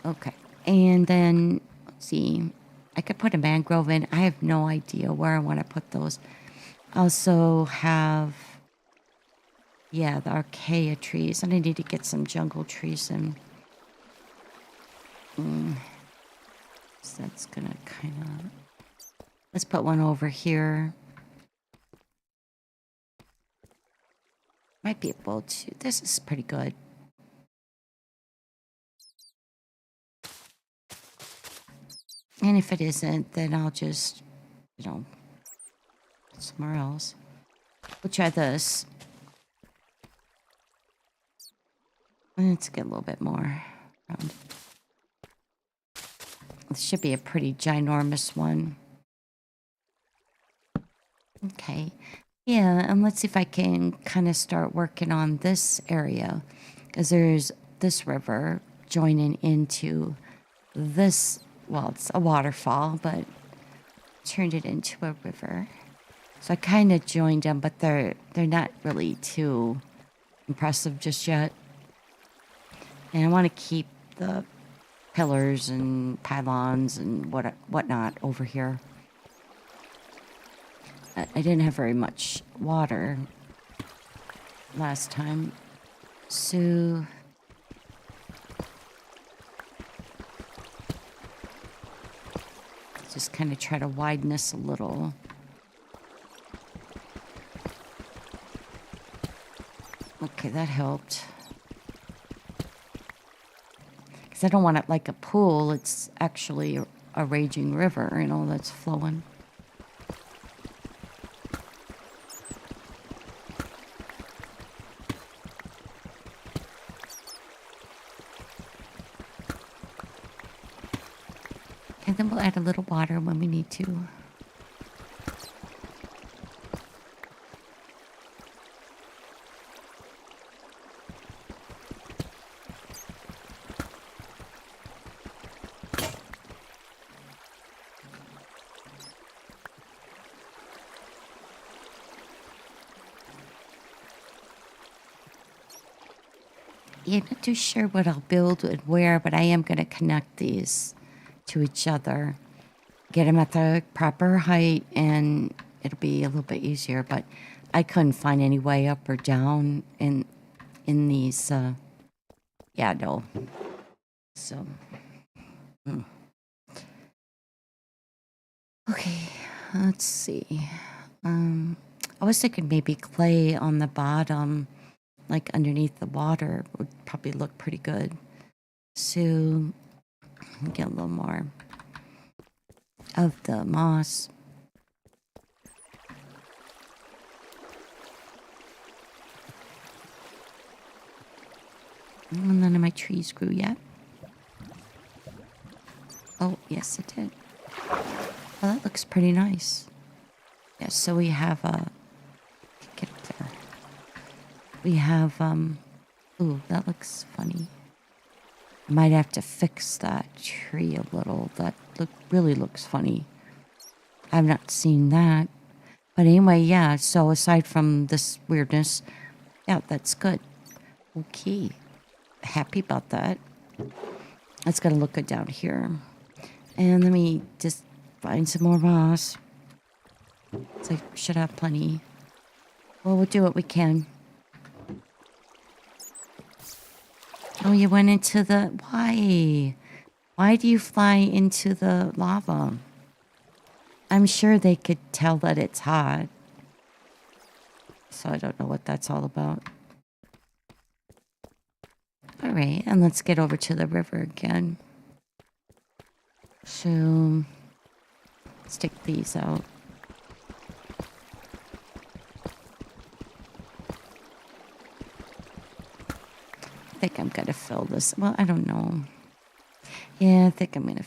Okay. And then, let's see. I could put a mangrove in. I have no idea where I want to put those. Also have, yeah, the archaea trees. And I need to get some jungle trees in. So that's going to kind of... Let's put one over here. Might be able to... This is pretty good. And if it isn't, then I'll just, you know, put somewhere else. We'll try this. Let's get a little bit more around. This should be a pretty ginormous one. Okay. Yeah, and let's see if I can kind of start working on this area. Because there's this river joining into this, well, it's a waterfall, but turned it into a river. So I kind of joined them, but they're not really too impressive just yet. And I want to keep the pillars and pylons and whatnot over here. I didn't have very much water last time, so just kind of try to widen this a little. Okay, that helped. Because I don't want it like a pool. It's actually a raging river, you know, that's flowing. And then we'll add a little water when we need to. Yeah, I'm not too sure what I'll build and where, but I am going to connect these to each other. Get them at the proper height, and it'll be a little bit easier. But I couldn't find any way up or down in these. Yeah, no. So, okay, let's see. I was thinking maybe clay on the bottom like underneath the water would probably look pretty good. So get a little more of the moss. None of my trees grew yet. Oh, yes, it did. Well, that looks pretty nice. Yeah, so we have get up there. We have ooh, that looks funny. I might have to fix that tree a little. That really looks funny. I've not seen that. But anyway, yeah, so aside from this weirdness, yeah, that's good. Okay. Happy about that. It's gonna look good down here. And let me just find some more moss. So I should have plenty. Well, we'll do what we can. Oh, you went into the... Why? Why do you fly into the lava? I'm sure they could tell that it's hot. So I don't know what that's all about. All right, and let's get over to the river again. So, let's take these out. I think I'm gonna fill this. Well, I don't know. Yeah, I think I'm gonna...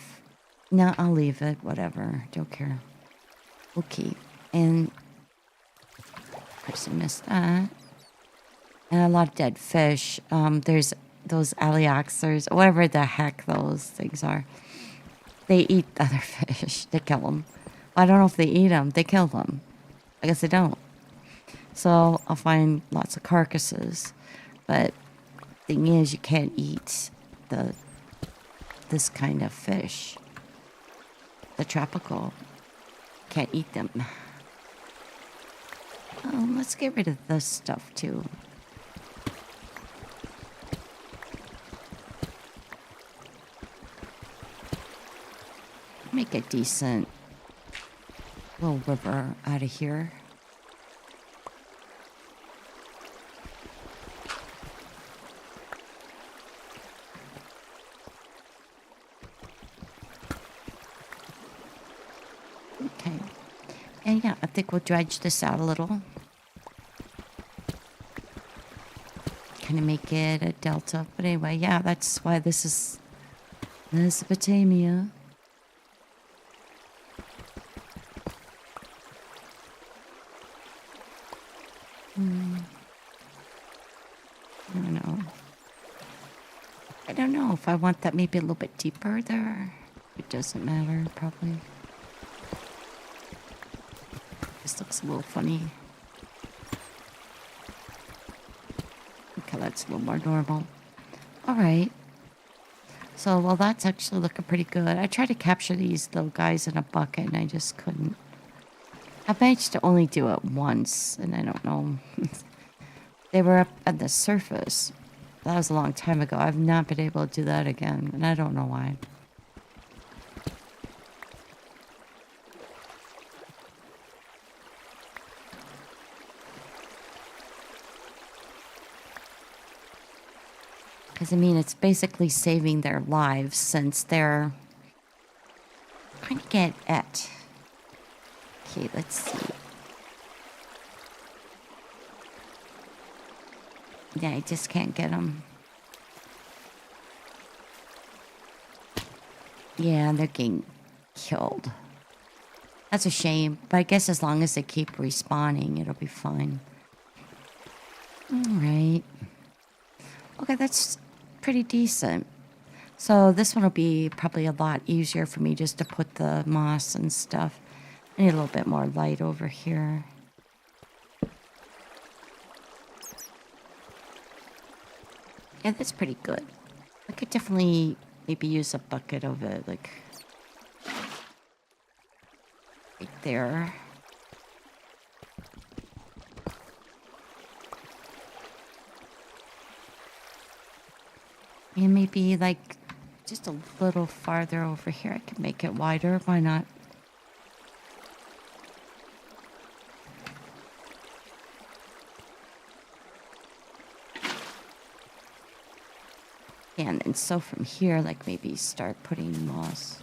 No, I'll leave it. Whatever. Don't care. Okay. And... Of course, I missed that. And a lot of dead fish. There's those alioxers, whatever the heck those things are. They eat other fish. They kill them. I don't know if they eat them. They kill them. I guess they don't. So I'll find lots of carcasses. But thing is, you can't eat this kind of fish. The tropical. Can't eat them. Let's get rid of this stuff too. Make a decent little river out of here. Okay. And yeah, I think we'll dredge this out a little. Kind of make it a delta. But anyway, yeah, that's why this is Mesopotamia. I don't know if I want that maybe a little bit deeper there. It doesn't matter, probably. This looks a little funny. Okay, that's a little more normal. All right. So, well, that's actually looking pretty good. I tried to capture these little guys in a bucket, and I just couldn't. I managed to only do it once, and I don't know. They were up at the surface. That was a long time ago. I've not been able to do that again, and I don't know why. Because, I mean, it's basically saving their lives since they're trying to get at... Okay, let's see. Yeah, I just can't get them. Yeah, they're getting killed. That's a shame, but I guess as long as they keep respawning, it'll be fine. Alright. Okay, that's pretty decent. So this one will be probably a lot easier for me just to put the moss and stuff. I need a little bit more light over here. Yeah, that's pretty good. I could definitely maybe use a bucket of it, like right there. And maybe like just a little farther over here. I could make it wider. Why not? And then so from here, like maybe start putting moss.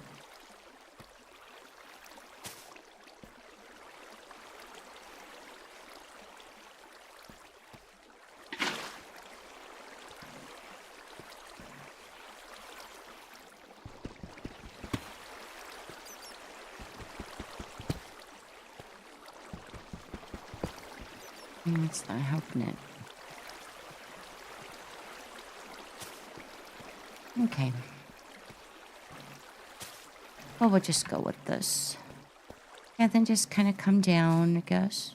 It's not helping it. Okay. Well, we'll just go with this. And then just kind of come down, I guess.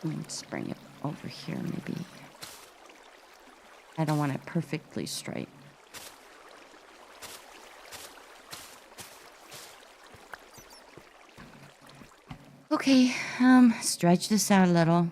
Let's bring it over here, maybe. I don't want it perfectly straight. Okay, stretch this out a little.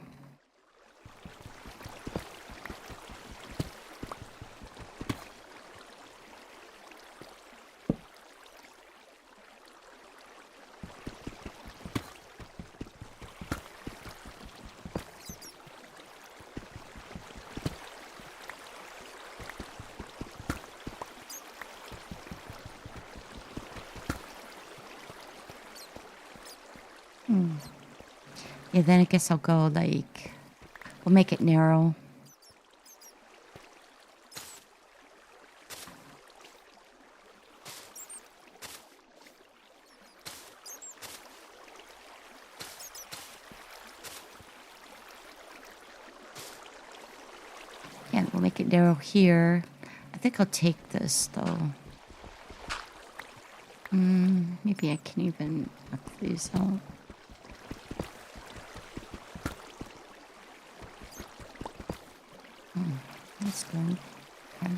Yeah, then I guess I'll go like, we'll make it narrow. Yeah, we'll make it narrow here. I think I'll take this though. Maybe I can even up these out. That's good. Okay.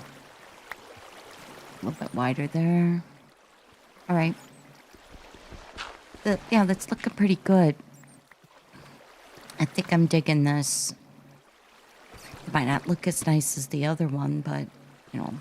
A little bit wider there. All right. Yeah, that's looking pretty good. I think I'm digging this. It might not look as nice as the other one, but, you know.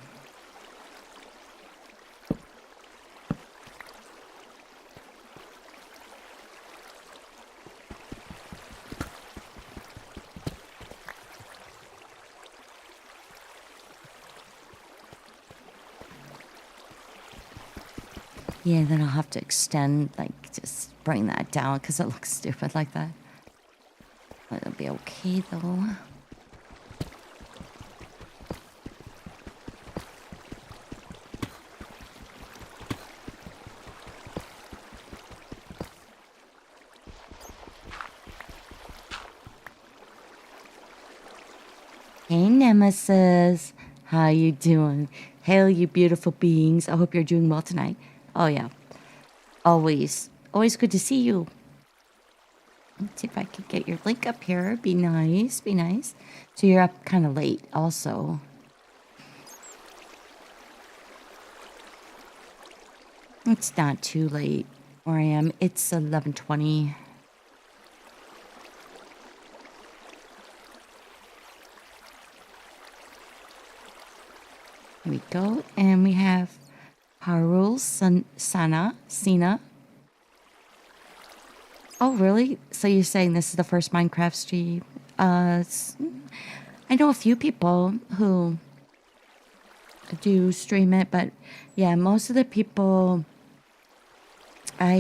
Yeah, then I'll have to extend, like, just bring that down because it looks stupid like that. But it'll be okay, though. Hey, Nemesis. How you doing? Hail, you beautiful beings. I hope you're doing well tonight. Oh, yeah. Always. Always good to see you. Let's see if I could get your link up here. Be nice. Be nice. So you're up kind of late also. It's not too late where I am. It's 11:20. Here we go. And we have Harul Sina. Oh, really? So you're saying this is the first Minecraft stream? I know a few people who do stream it, but yeah, most of the people I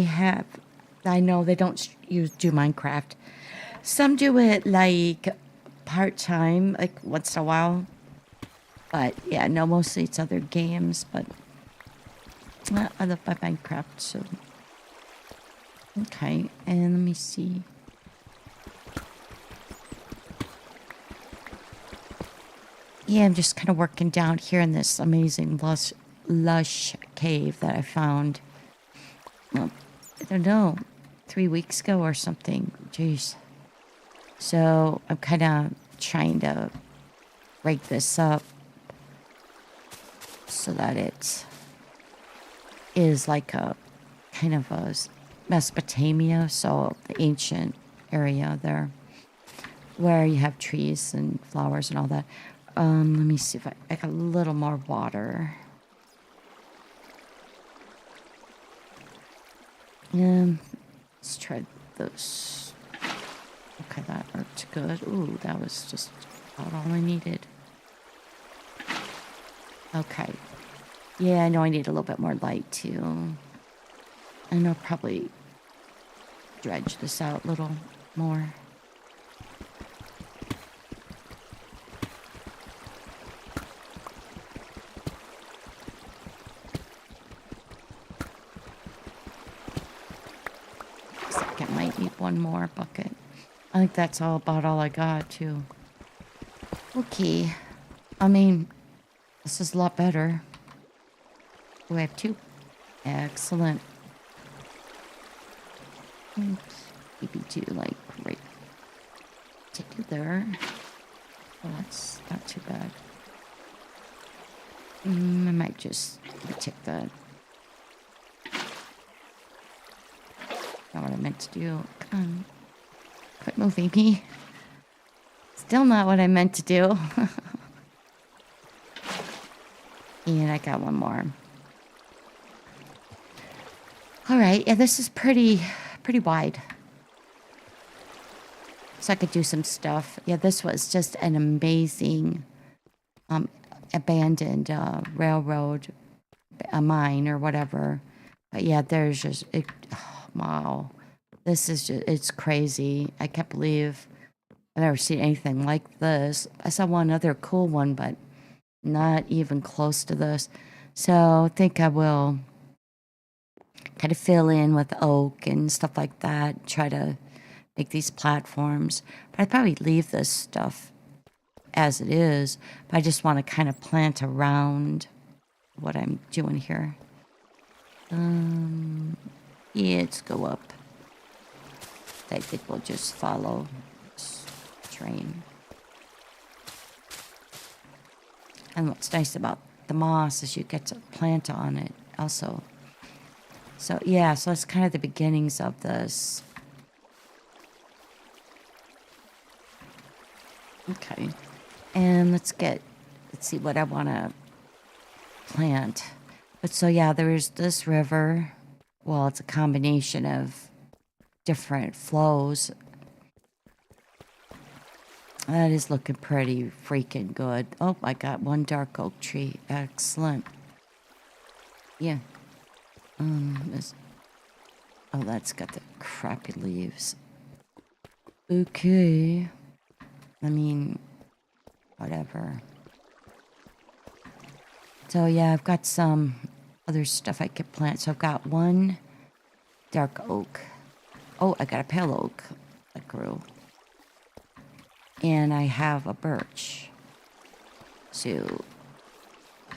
know they don't do Minecraft. Some do it like part-time, like once in a while. But yeah, no, mostly it's other games, but I love my Minecraft, so. Okay, and let me see. Yeah, I'm just kind of working down here in this amazing lush cave that I found. Well, I don't know, 3 weeks ago or something. Jeez. So I'm kind of trying to break this up so that it is like a kind of a Mesopotamia, so the ancient area there where you have trees and flowers and all that. Let me see if I got a little more water. Let's try this. Okay, that worked good. Ooh, that was just about all I needed. Okay. Yeah, I know I need a little bit more light too. And I'll probably dredge this out a little more. Looks like I might need one more bucket. I think that's about all I got too. Okay. I mean, this is a lot better. Do I have two? Excellent. Oops. Maybe two, like, right there. Oh, that's not too bad. I might just take that. Not what I meant to do. Come on. Quit moving me. Still not what I meant to do. And I got one more. All right. Yeah, this is pretty wide. So I could do some stuff. Yeah, this was just an amazing abandoned railroad, a mine or whatever. But yeah, there's just, oh, wow. This is just, it's crazy. I can't believe I've never seen anything like this. I saw one other cool one, but not even close to this. So I think I will kind of fill in with oak and stuff like that. Try to make these platforms. But I'd probably leave this stuff as it is. But I just want to kind of plant around what I'm doing here. Yeah, let's go up. I think we'll just follow this train. And what's nice about the moss is you get to plant on it also. So yeah, so that's kind of the beginnings of this. Okay. And let's see what I want to plant. But so yeah, there's this river. Well, it's a combination of different flows. That is looking pretty freaking good. Oh, I got one dark oak tree. Excellent. Yeah. Oh, that's got the crappy leaves. Okay. I mean, whatever. So yeah, I've got some other stuff I could plant. So I've got one dark oak. Oh, I got a pale oak that grew. And I have a birch. So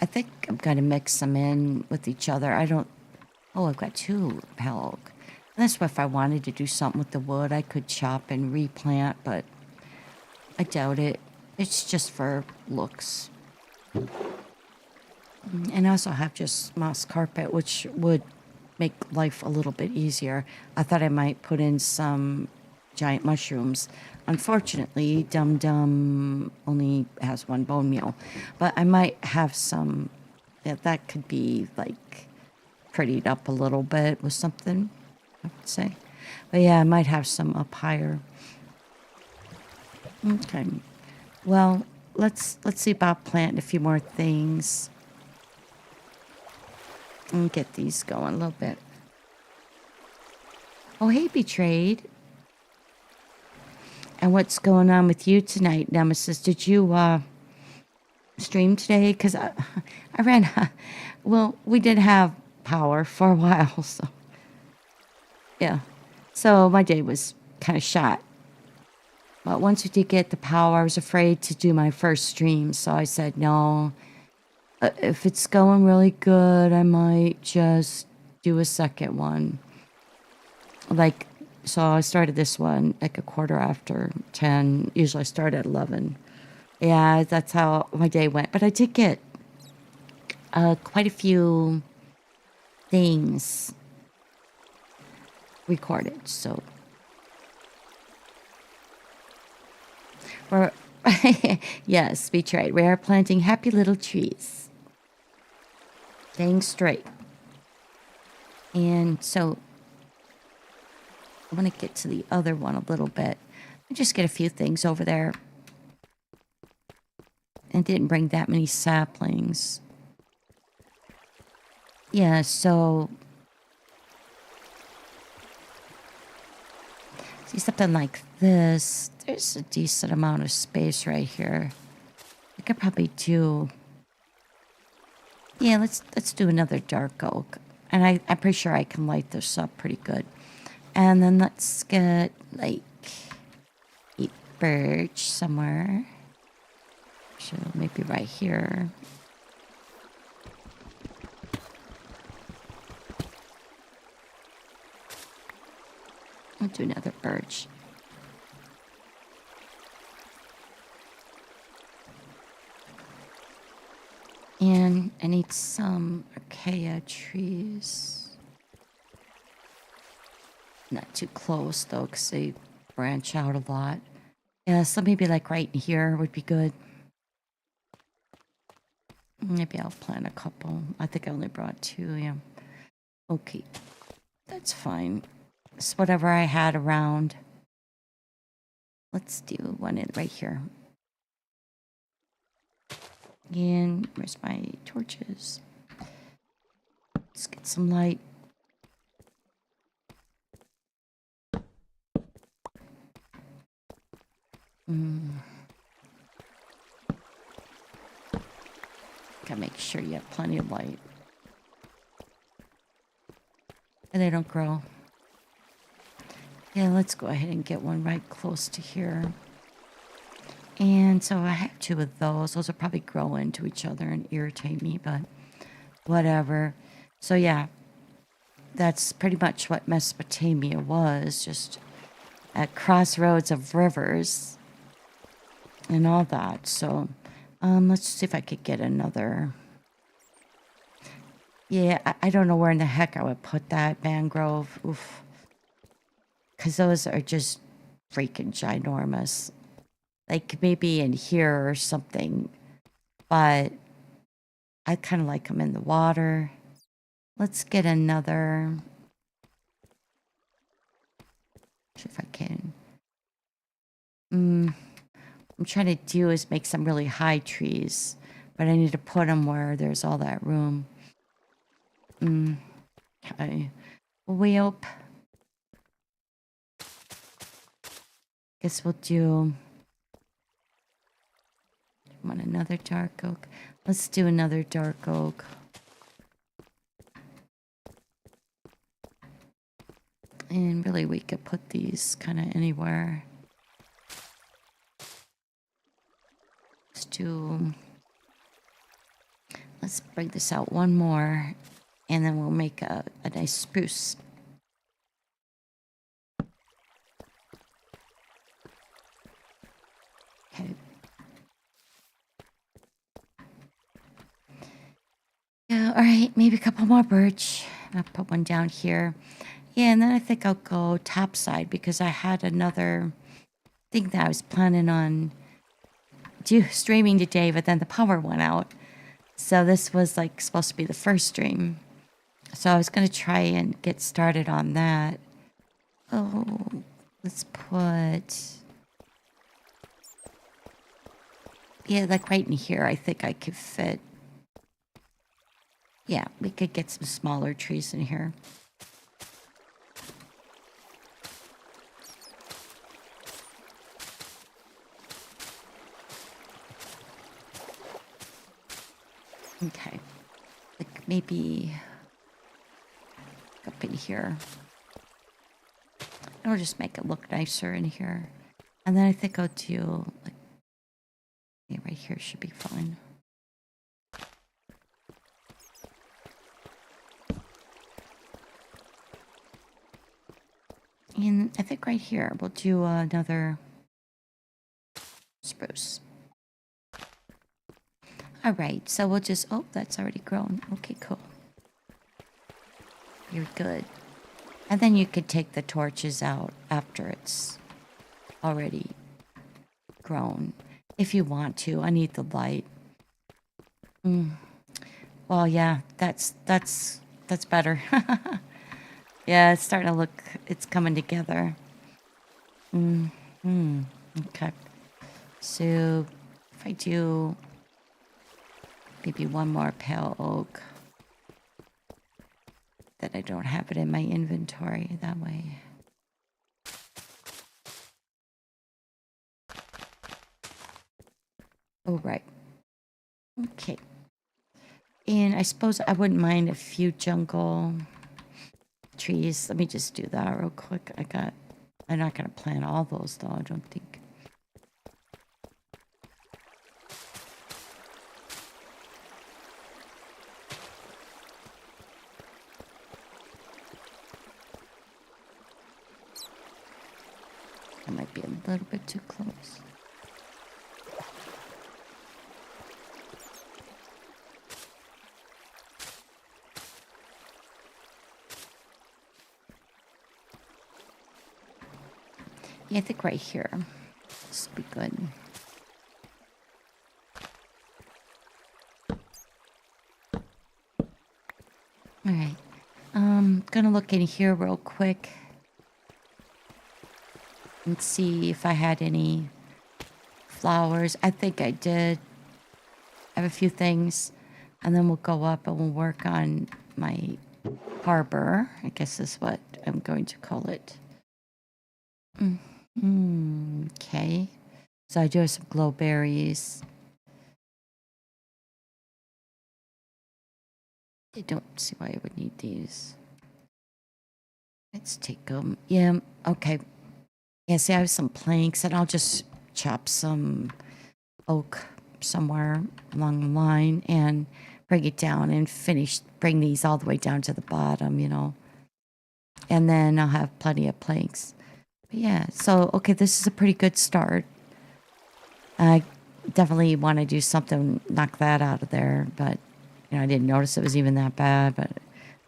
I think I'm going to mix them in with each other. Oh, I've got two pale oak. And that's why if I wanted to do something with the wood, I could chop and replant, but I doubt it. It's just for looks. And I also have just moss carpet, which would make life a little bit easier. I thought I might put in some giant mushrooms. Unfortunately, Dum Dum only has one bone meal. But I might have some, that could be like prettied up a little bit with something, I would say. But yeah, I might have some up higher. Okay. Well, let's see about planting a few more things. And get these going a little bit. Oh, hey, Betrayed. And what's going on with you tonight, Nemesis? Did you stream today? Because I ran... Well, we did have power for a while, so... Yeah. So my day was kind of shot. But once we did get the power, I was afraid to do my first stream. So I said, no... if it's going really good, I might just do a second one. Like, so I started this one like a quarter after 10. Usually I start at 11. Yeah, that's how my day went. But I did get quite a few things recorded. So, we're yes, Betrayed. We are planting happy little trees. Staying straight. And so I want to get to the other one a little bit. I just get a few things over there. And didn't bring that many saplings. Yeah, so see something like this. There's a decent amount of space right here. I could probably do. Yeah, let's do another dark oak, and I'm pretty sure I can light this up pretty good. And then let's get like a birch somewhere. So maybe right here. I'll do another birch. And I need some acacia trees. Not too close though, because they branch out a lot. Yeah, so maybe like right in here would be good. Maybe I'll plant a couple. I think I only brought 2, yeah. Okay, that's fine. It's whatever I had around. Let's do one in right here. And where's my torches? Let's get some light. Gotta make sure you have plenty of light. And they don't grow. Yeah, let's go ahead and get one right close to here. And so I have 2 of those. Those will probably grow into each other and irritate me, but whatever. So yeah, that's pretty much what Mesopotamia was, just at crossroads of rivers and all that. So let's see if I could get another. Yeah, I don't know where in the heck I would put that mangrove. Oof. Because those are just freaking ginormous. Like maybe in here or something. But I kind of like them in the water. Let's get another. See if I can. I'm trying to do is make some really high trees. But I need to put them where there's all that room. Okay. Well, guess we'll do. Want another dark oak? Let's do another dark oak. And really, we could put these kind of anywhere. Let's do. Let's bring this out one more, and then we'll make a nice spruce. Okay. Yeah, all right, maybe a couple more birch. I'll put one down here. Yeah, and then I think I'll go topside because I had another thing that I was planning on streaming today, but then the power went out. So this was like supposed to be the first stream. So I was going to try and get started on that. Oh, let's put. Yeah, like right in here, I think I could fit. Yeah, we could get some smaller trees in here. Okay. Like maybe up in here. It'll just make it look nicer in here. And then I think I'll do like, yeah, right here should be fine. And I think right here we'll do another spruce. All right, so we'll just, oh, that's already grown. Okay, cool. You're good. And then you could take the torches out after it's already grown. If you want to, I need the light. Well, yeah, that's better. Yeah, it's starting to look, it's coming together. Okay. So if I do maybe one more pale oak. that I don't have it in my inventory that way. Oh, right. Okay. And I suppose I wouldn't mind a few jungle trees. Let me just do that real quick. I'm not going to plant all those though, I don't think. That might be a little bit too close. Yeah, I think right here. This will be good. All right. Gonna look in here real quick and see if I had any flowers. I think I did. I have a few things, and then we'll go up and we'll work on my harbor, I guess is what I'm going to call it. Okay. So I do have some glowberries. I don't see why I would need these. Let's take them. Yeah, okay. Yeah, see, I have some planks, and I'll just chop some oak somewhere along the line and bring it down and bring these all the way down to the bottom, you know. And then I'll have plenty of planks. But yeah, so, okay, this is a pretty good start. I definitely want to do something, knock that out of there, but, you know, I didn't notice it was even that bad, but,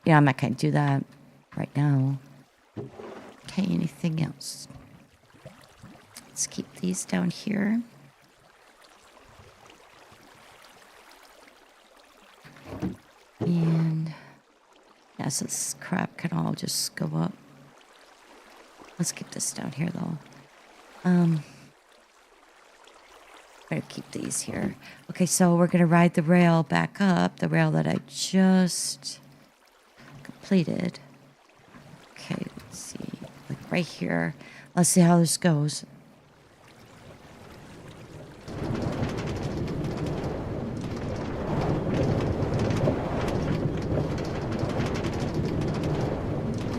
yeah, I'm not going to do that right now. Okay, anything else? Let's keep these down here. And yeah, so this crap can all just go up. Let's keep this down here though. Better keep these here. Okay, so we're gonna ride the rail back up, the rail that I just completed. Okay, let's see, like right here. Let's see how this goes.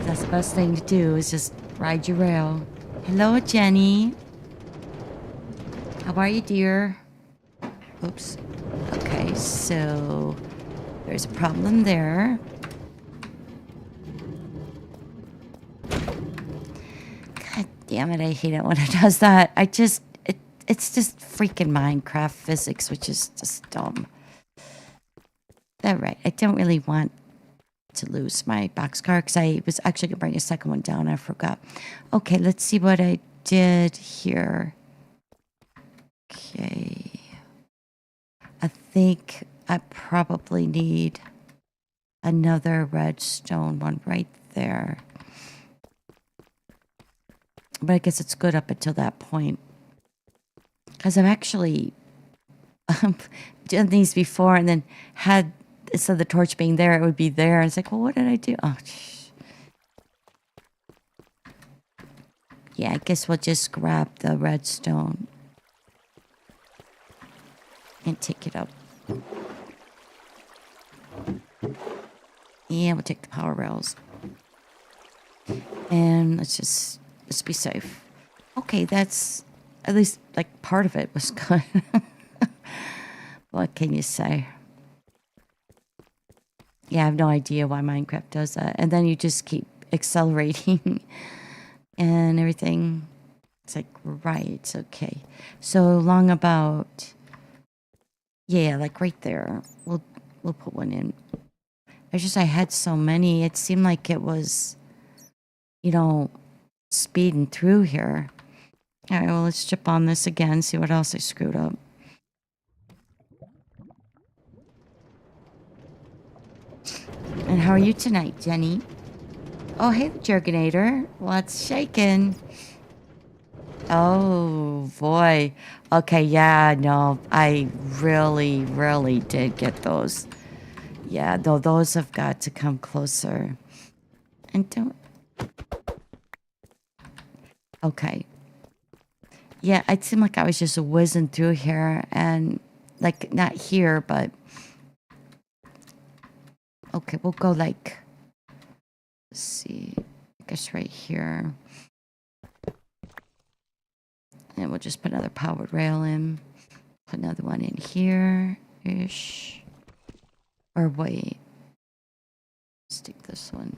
That's the best thing to do is just ride your rail. Hello, Jenny. How are you, dear? Oops. Okay, so there's a problem there. God damn it, I hate it when it does that. It's just freaking Minecraft physics, which is just dumb. All right, I don't really want to lose my boxcar because I was actually going to bring a second one down. I forgot. Okay, let's see what I did here. Okay. I think I probably need another redstone one right there. But I guess it's good up until that point. Because I've actually done these before and then had, instead of the torch being there, it would be there. It's like, well, what did I do? Oh, yeah, I guess we'll just grab the redstone and take it up. Yeah, we'll take the power rails. And let's be safe. Okay, that's at least like part of it was good. What can you say? Yeah, I have no idea why Minecraft does that. And then you just keep accelerating and everything. It's like, right, okay. So long about, yeah, like right there. We'll put one in. It's just I had so many. It seemed like it was, you know, speeding through here. All right, well, let's chip on this again, see what else I screwed up. And how are you tonight, Jenny? Oh, hey, Jerginator. What's shaking? Oh, boy. Okay, yeah, no, I really, really did get those. Yeah, though those have got to come closer. And don't... Okay. Yeah, it seemed like I was just whizzing through here and, like, not here, but... Okay, we'll go, like... Let's see. I guess right here. And we'll just put another powered rail in. Put another one in here-ish. Or wait. Stick this one.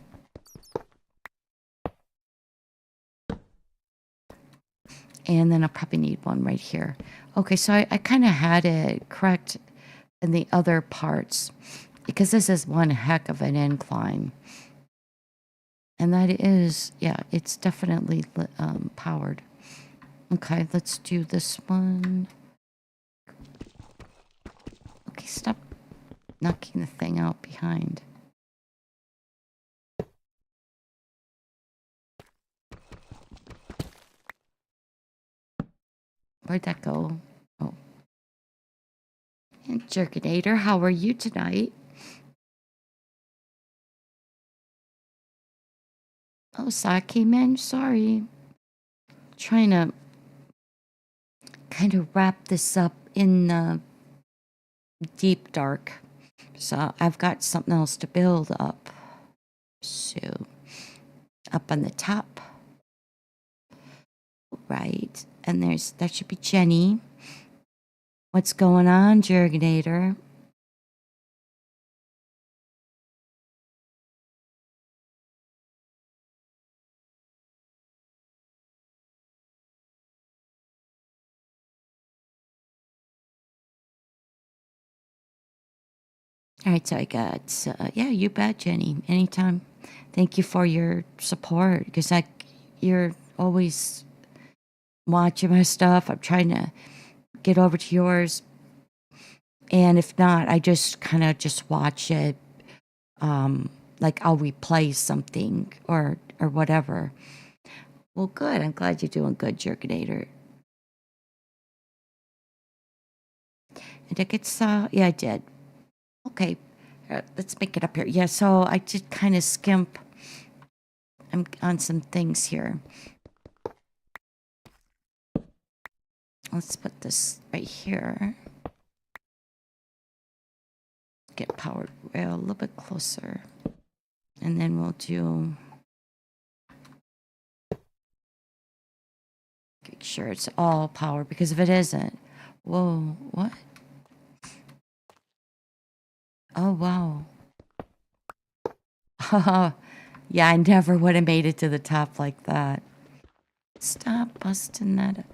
And then I'll probably need one right here. Okay, so I kind of had it correct in the other parts. Because this is one heck of an incline. And that is, yeah, it's definitely powered. Okay, let's do this one. Okay, stop knocking the thing out behind. Where'd that go? Oh. And Jerkinator, how are you tonight? Oh, Saki, man, sorry. Trying to kind of wrap this up in the deep dark. So I've got something else to build up. So up on the top. Right. And that should be Jenny. What's going on, Jerginator? All right, so I got, yeah, you bet, Jenny. Anytime. Thank you for your support because you're always watching my stuff. I'm trying to get over to yours. And if not, I just kind of just watch it. Like I'll replay something or whatever. Well, good. I'm glad you're doing good, Jerkinator. And it gets, yeah, I did. Okay, let's make it up here. Yeah, so I did kind of skimp on some things here. Let's put this right here. Get powered rail a little bit closer. And then we'll do... Make sure it's all powered, because if it isn't... Whoa, what? Oh, wow. Yeah, I never would have made it to the top like that. Stop busting that.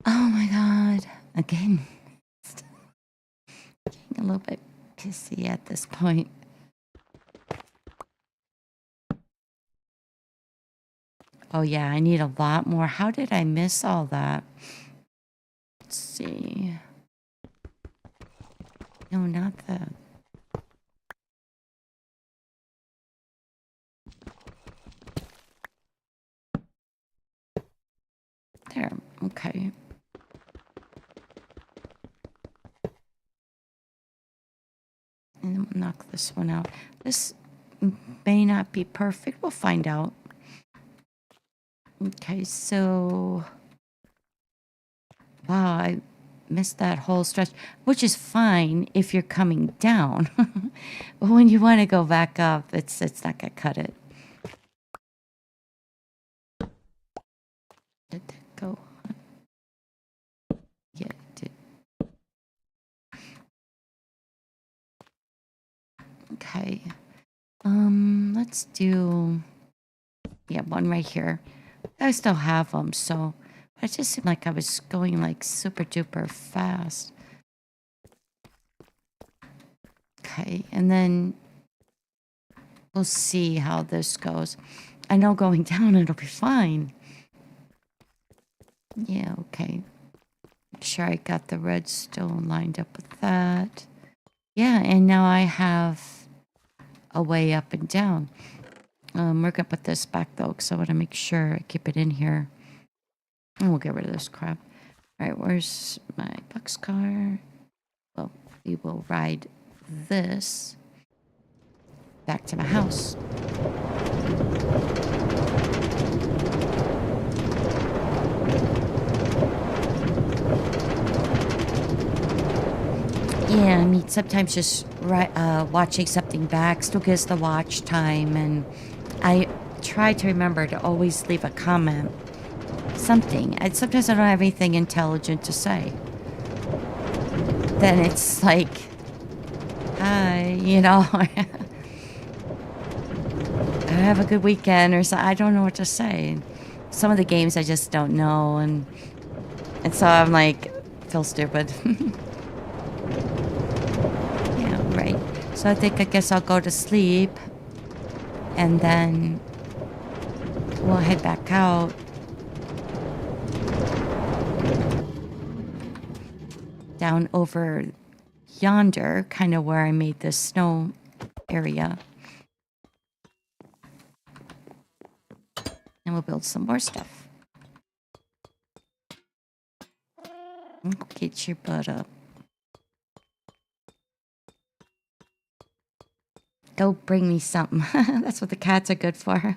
Oh my god. Again. Getting a little bit pissy at this point. Oh yeah, I need a lot more. How did I miss all that? Let's see. No, not that. There, okay. And then we'll knock this one out. This may not be perfect. We'll find out. Okay, so... Wow, I missed that whole stretch, which is fine if you're coming down. But when you want to go back up, it's not going to cut it. Did that go on? Yeah, it did. Okay. Let's do... Yeah, one right here. I still have them, so... It just seemed like I was going like super duper fast. Okay, and then we'll see how this goes. I know going down it'll be fine. Yeah, okay. Make sure I got the redstone lined up with that. Yeah, and now I have a way up and down. We're gonna put this back though, because I want to make sure I keep it in here. And we'll get rid of this crap. All right, where's my boxcar? Well, we will ride this back to my house. Yeah, I mean, sometimes just watching something back still gives the watch time, and I try to remember to always leave a comment. Something. Sometimes I don't have anything intelligent to say. Then it's like, hi, you know, have a good weekend or so. I don't know what to say. Some of the games I just don't know, and so I'm like, feel stupid. Yeah, right. So I guess I'll go to sleep, and then we'll head back out. Down over yonder, kind of where I made this snow area. And we'll build some more stuff. Get your butt up. Go bring me something. That's what the cats are good for.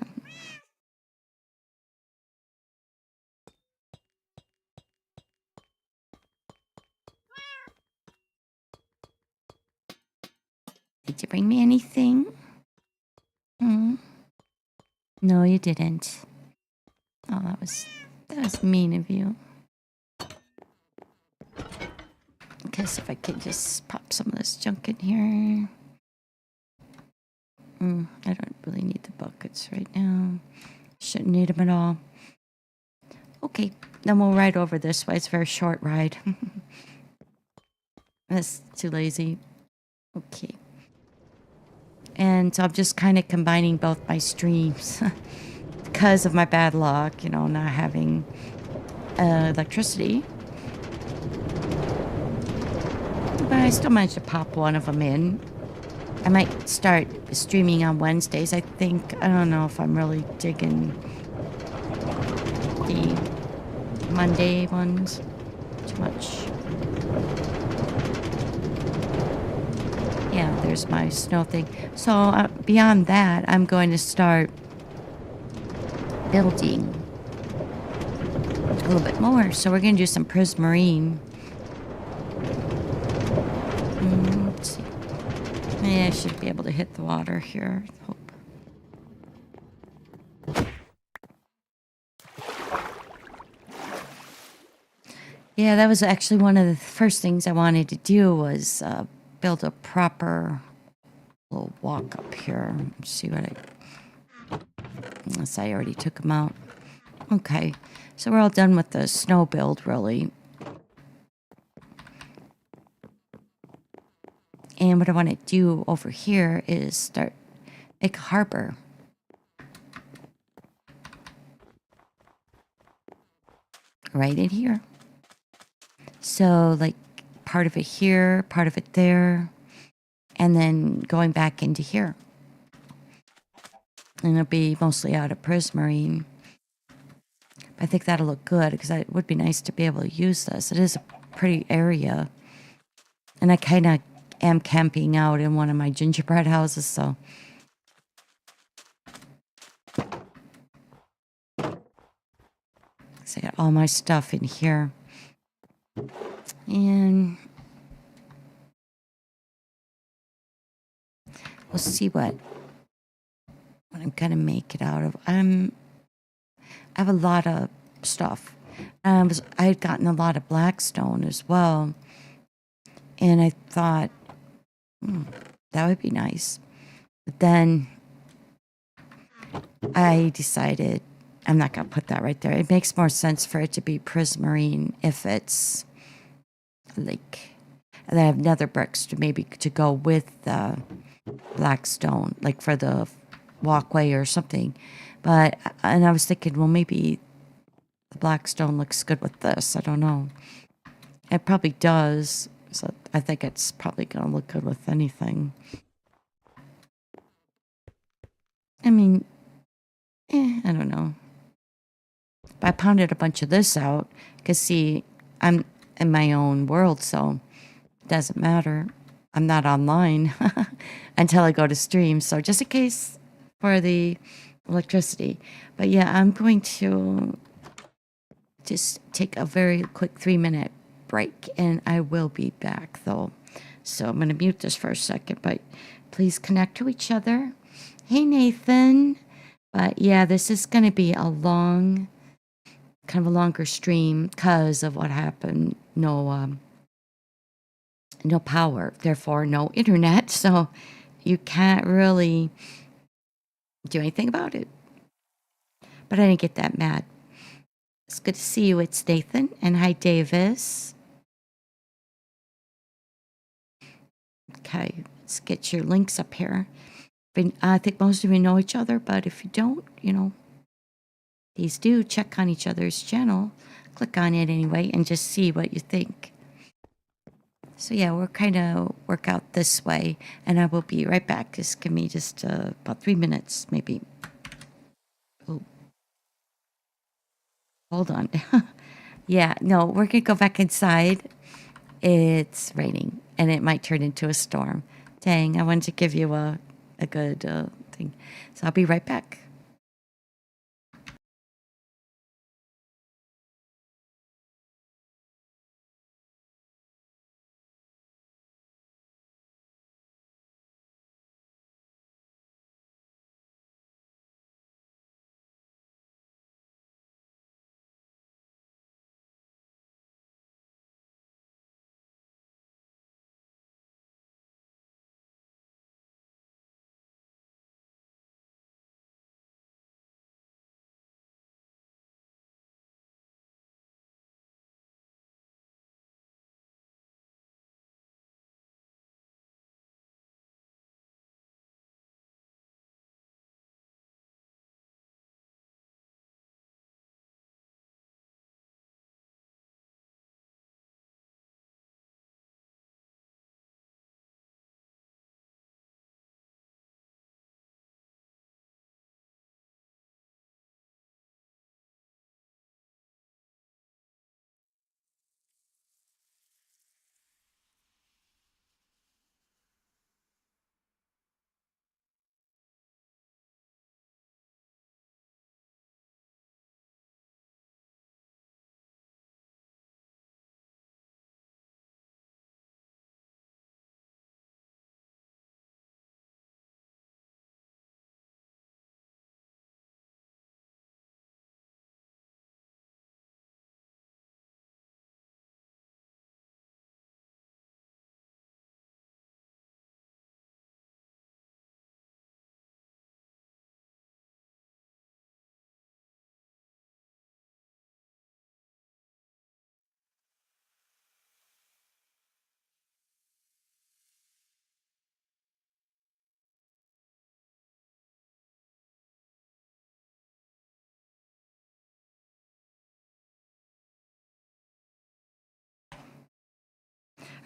Did you bring me anything? Hmm? No, you didn't. Oh, that was mean of you. I guess if I could just pop some of this junk in here. I don't really need the buckets right now. Shouldn't need them at all. Okay, then we'll ride over this way. It's a very short ride. That's too lazy. Okay. And so I'm just kind of combining both my streams because of my bad luck, you know, not having electricity. But I still managed to pop one of them in. I might start streaming on Wednesdays. I don't know if I'm really digging the Monday ones too much. Yeah, there's my snow thing. So beyond that, I'm going to start building a little bit more. So we're going to do some prismarine. Let's see. Yeah, I should be able to hit the water here. Hope. Yeah, that was actually one of the first things I wanted to do was build a proper little walk up here. Let's see what unless I already took them out. Okay, so we're all done with the snow build, really. And what I want to do over here is make a harbor. Right in here. So, like, part of it here, part of it there, and then going back into here. And it'll be mostly out of prismarine. I think that'll look good because it would be nice to be able to use this. It is a pretty area. And I kind of am camping out in one of my gingerbread houses, so. So I got all my stuff in here. And we'll see what I'm going to make it out of. I have a lot of stuff. I had gotten a lot of blackstone as well. And I thought, that would be nice. But then I decided I'm not going to put that right there. It makes more sense for it to be prismarine if it's like, and then I have nether bricks to go with the blackstone, like for the walkway or something. And I was thinking, well, maybe the blackstone looks good with this. I don't know. It probably does. So I think it's probably going to look good with anything. I mean, I don't know. But I pounded a bunch of this out because, see, I'm in my own world, so it doesn't matter. I'm not online until I go to stream. So just in case for the electricity. But yeah, I'm going to just take a very quick 3-minute break, and I will be back though. So I'm going to mute this for a second, but please connect to each other. Hey, Nathan. But yeah, this is going to be a long, kind of a longer stream because of what happened. No power, therefore no internet. So you can't really do anything about it. But I didn't get that mad. It's good to see you. It's Nathan. And hi, Davis. Okay, let's get your links up here. I think most of you know each other, but if you don't, please do check on each other's channel. Click on it anyway and just see what you think. So yeah, we'll kind of work out this way, and I will be right back. Just give me just about 3 minutes, maybe. Oh, hold on. Yeah, no, we're gonna go back inside. It's raining, and it might turn into a storm. Dang, I wanted to give you a good thing. So I'll be right back.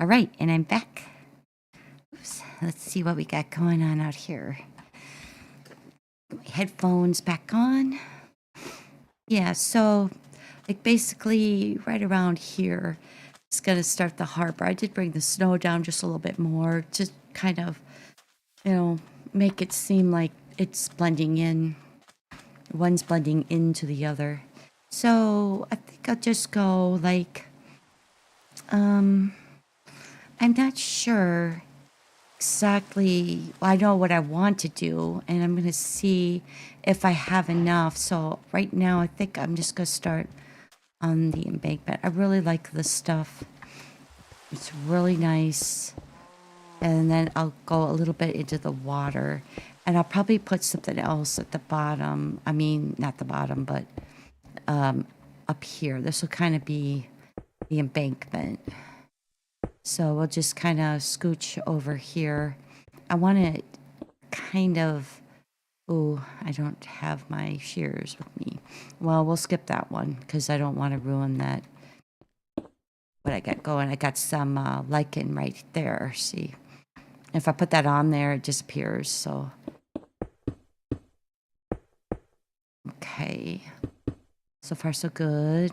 All right, and I'm back. Oops, let's see what we got going on out here. Put my headphones back on. Yeah, so like basically right around here, it's gonna start the harbor. I did bring the snow down just a little bit more to kind of, make it seem like it's blending in. One's blending into the other. So I think I'll just go like, I'm not sure exactly. Well, I know what I want to do, and I'm going to see if I have enough. So right now, I think I'm just going to start on the embankment. I really like this stuff. It's really nice. And then I'll go a little bit into the water, and I'll probably put something else at the bottom. I mean, not the bottom, but up here. This will kind of be the embankment. So we'll just kind of scooch over here. I want to kind of, oh, I don't have my shears with me. Well, we'll skip that one because I don't want to ruin that, what I got going. I got some lichen right there, see? If I put that on there, it disappears, so. Okay. So far, so good.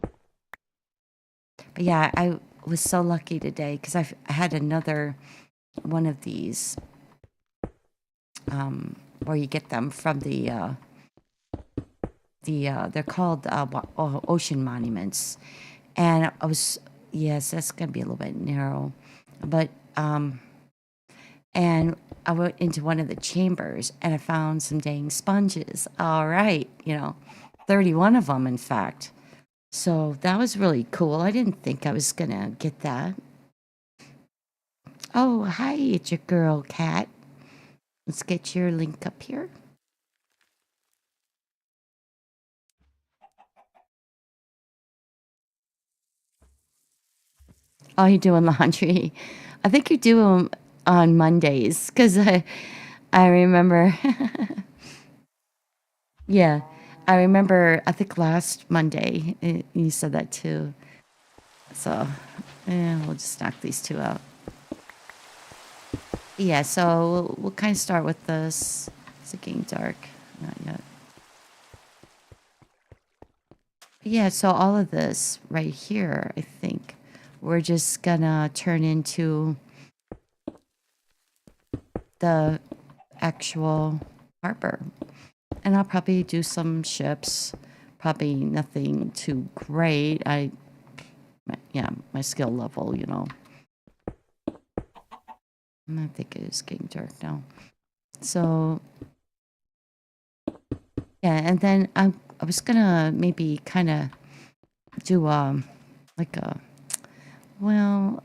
But yeah, I was so lucky today because I had another one of these or you get them from they're called ocean monuments. And I was, yes, that's gonna be a little bit narrow, but and I went into one of the chambers and I found some dang sponges. All right, 31 of them, in fact. So that was really cool. I didn't think I was gonna get that. Oh, hi, it's your girl, Cat. Let's get your link up here. Oh, you're doing laundry. I think you do them on Mondays because I remember. Yeah, I remember. I think last Monday you said that too. So, yeah, we'll just knock these two out. Yeah, so we'll kind of start with this. Is it getting dark? Not yet. Yeah, so all of this right here, I think we're just gonna turn into the actual harbor. And I'll probably do some ships. Probably nothing too great. Yeah, my skill level, I think it is getting dark now. So, yeah, and then I was gonna maybe kind of do like a, well,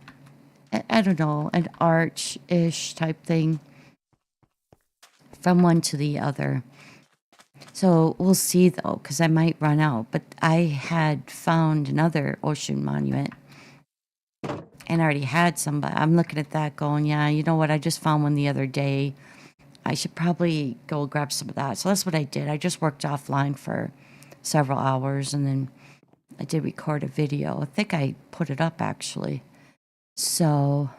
I don't know, an arch-ish type thing from one to the other. So we'll see though, because I might run out. But I had found another ocean monument and I already had some, but I'm looking at that going, yeah, you know what? I just found one the other day. I should probably go grab some of that. So that's what I did. I just worked offline for several hours and then I did record a video. I think I put it up actually. So,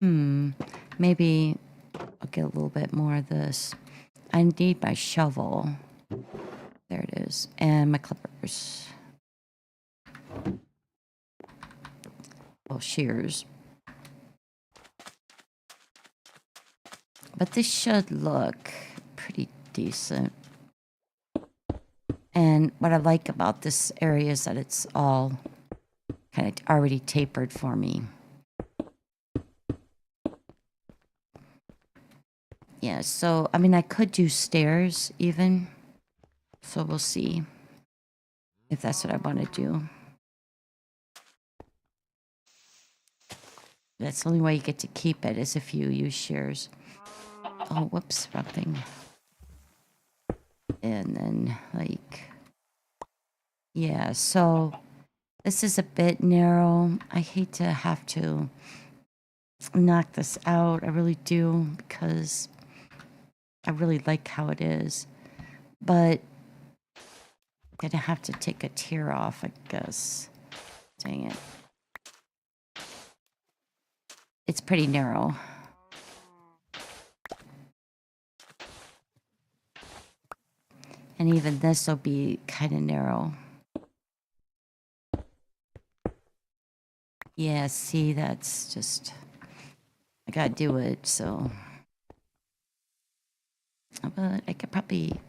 maybe I'll get a little bit more of this. I need my shovel. There it is. And my clippers. Well, shears. But this should look pretty decent. And what I like about this area is that it's all kind of already tapered for me. Yeah, so, I mean, I could do stairs even. So we'll see if that's what I want to do. That's the only way you get to keep it is if you use shears. Oh, whoops, wrong thing. And then, like, yeah, so this is a bit narrow. I hate to have to knock this out. I really do because I really like how it is. But I'm gonna have to take a tier off, I guess. Dang it. It's pretty narrow. And even this will be kind of narrow. Yeah, see, that's just, I gotta do it, so. But I could probably,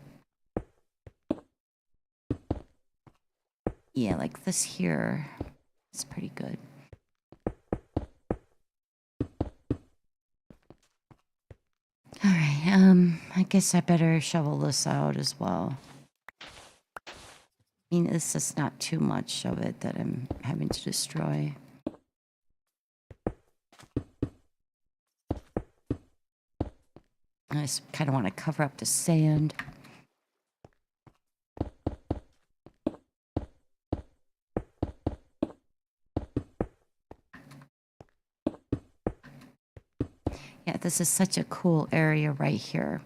yeah, like this here. It's pretty good. All right, I guess I better shovel this out as well. I mean, this is not too much of it that I'm having to destroy. I just kind of want to cover up the sand. Yeah, this is such a cool area right here.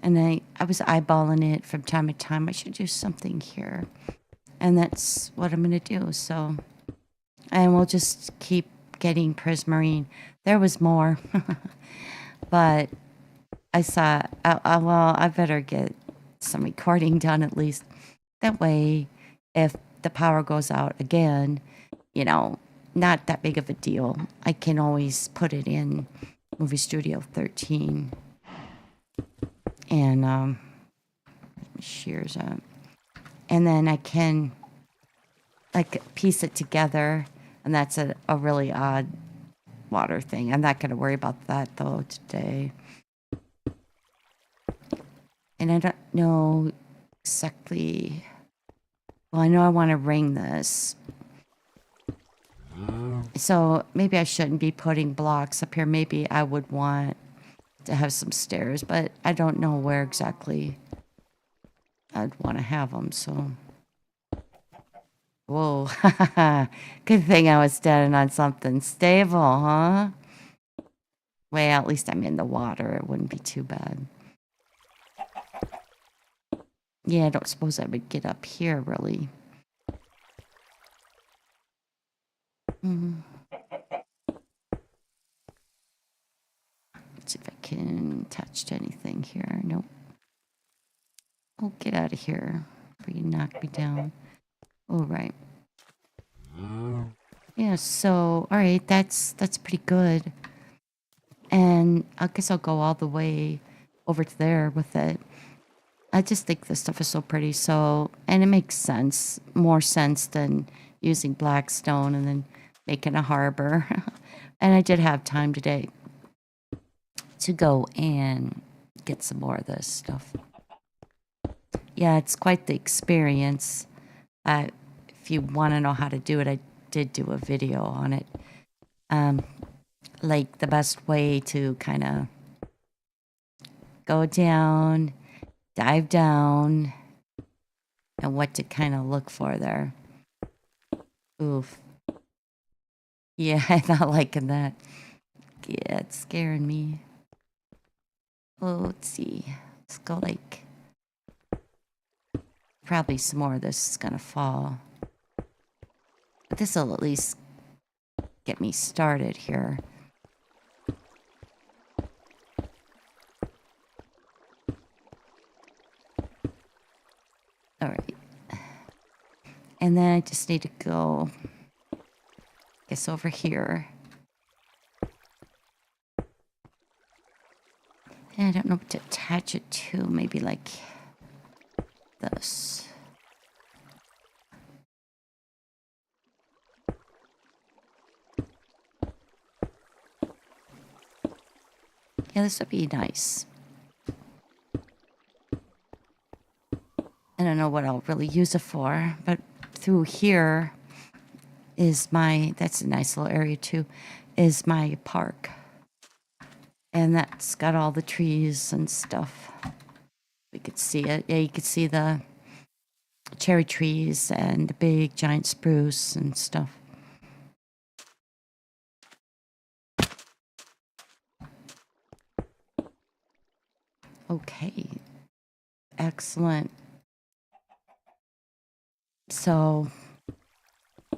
And I was eyeballing it from time to time. I should do something here. And that's what I'm going to do. So, and we'll just keep getting prismarine. There was more. But I saw, well, I better get some recording done at least. That way, if the power goes out again, not that big of a deal. I can always put it in Movie Studio 13. And shears up. And then I can like piece it together, and that's a really odd water thing. I'm not going to worry about that though today. And I don't know exactly. Well, I know I want to ring this. So maybe I shouldn't be putting blocks up here. Maybe I would want to have some stairs, but I don't know where exactly I'd want to have them. So, whoa, good thing I was standing on something stable, huh? Well, at least I'm in the water. It wouldn't be too bad. Yeah, I don't suppose I would get up here, really. Mm. Let's see if I can touch anything here. Nope. Oh, get out of here before you knock me down. All right. Yeah, so, all right, that's pretty good. And I guess I'll go all the way over to there with it. I just think this stuff is so pretty. So, and it makes sense, more sense than using black stone and then making a harbor. And I did have time today to go and get some more of this stuff. Yeah, it's quite the experience. If you want to know how to do it, I did do a video on it. Like the best way to kind of go down, dive down, and what to kind of look for there. Oof. Yeah, I'm not liking that. Yeah, it's scaring me. Oh, let's see. Let's go like... Probably some more of this is gonna fall. But this will at least get me started here. All right. And then I just need to go, I guess, over here. And I don't know what to attach it to. Maybe like this. Yeah, this would be nice. I don't know what I'll really use it for, but through here is my, that's a nice little area too, is my park. And that's got all the trees and stuff. We could see it. Yeah, you could see the cherry trees and the big giant spruce and stuff. Okay. Excellent. So,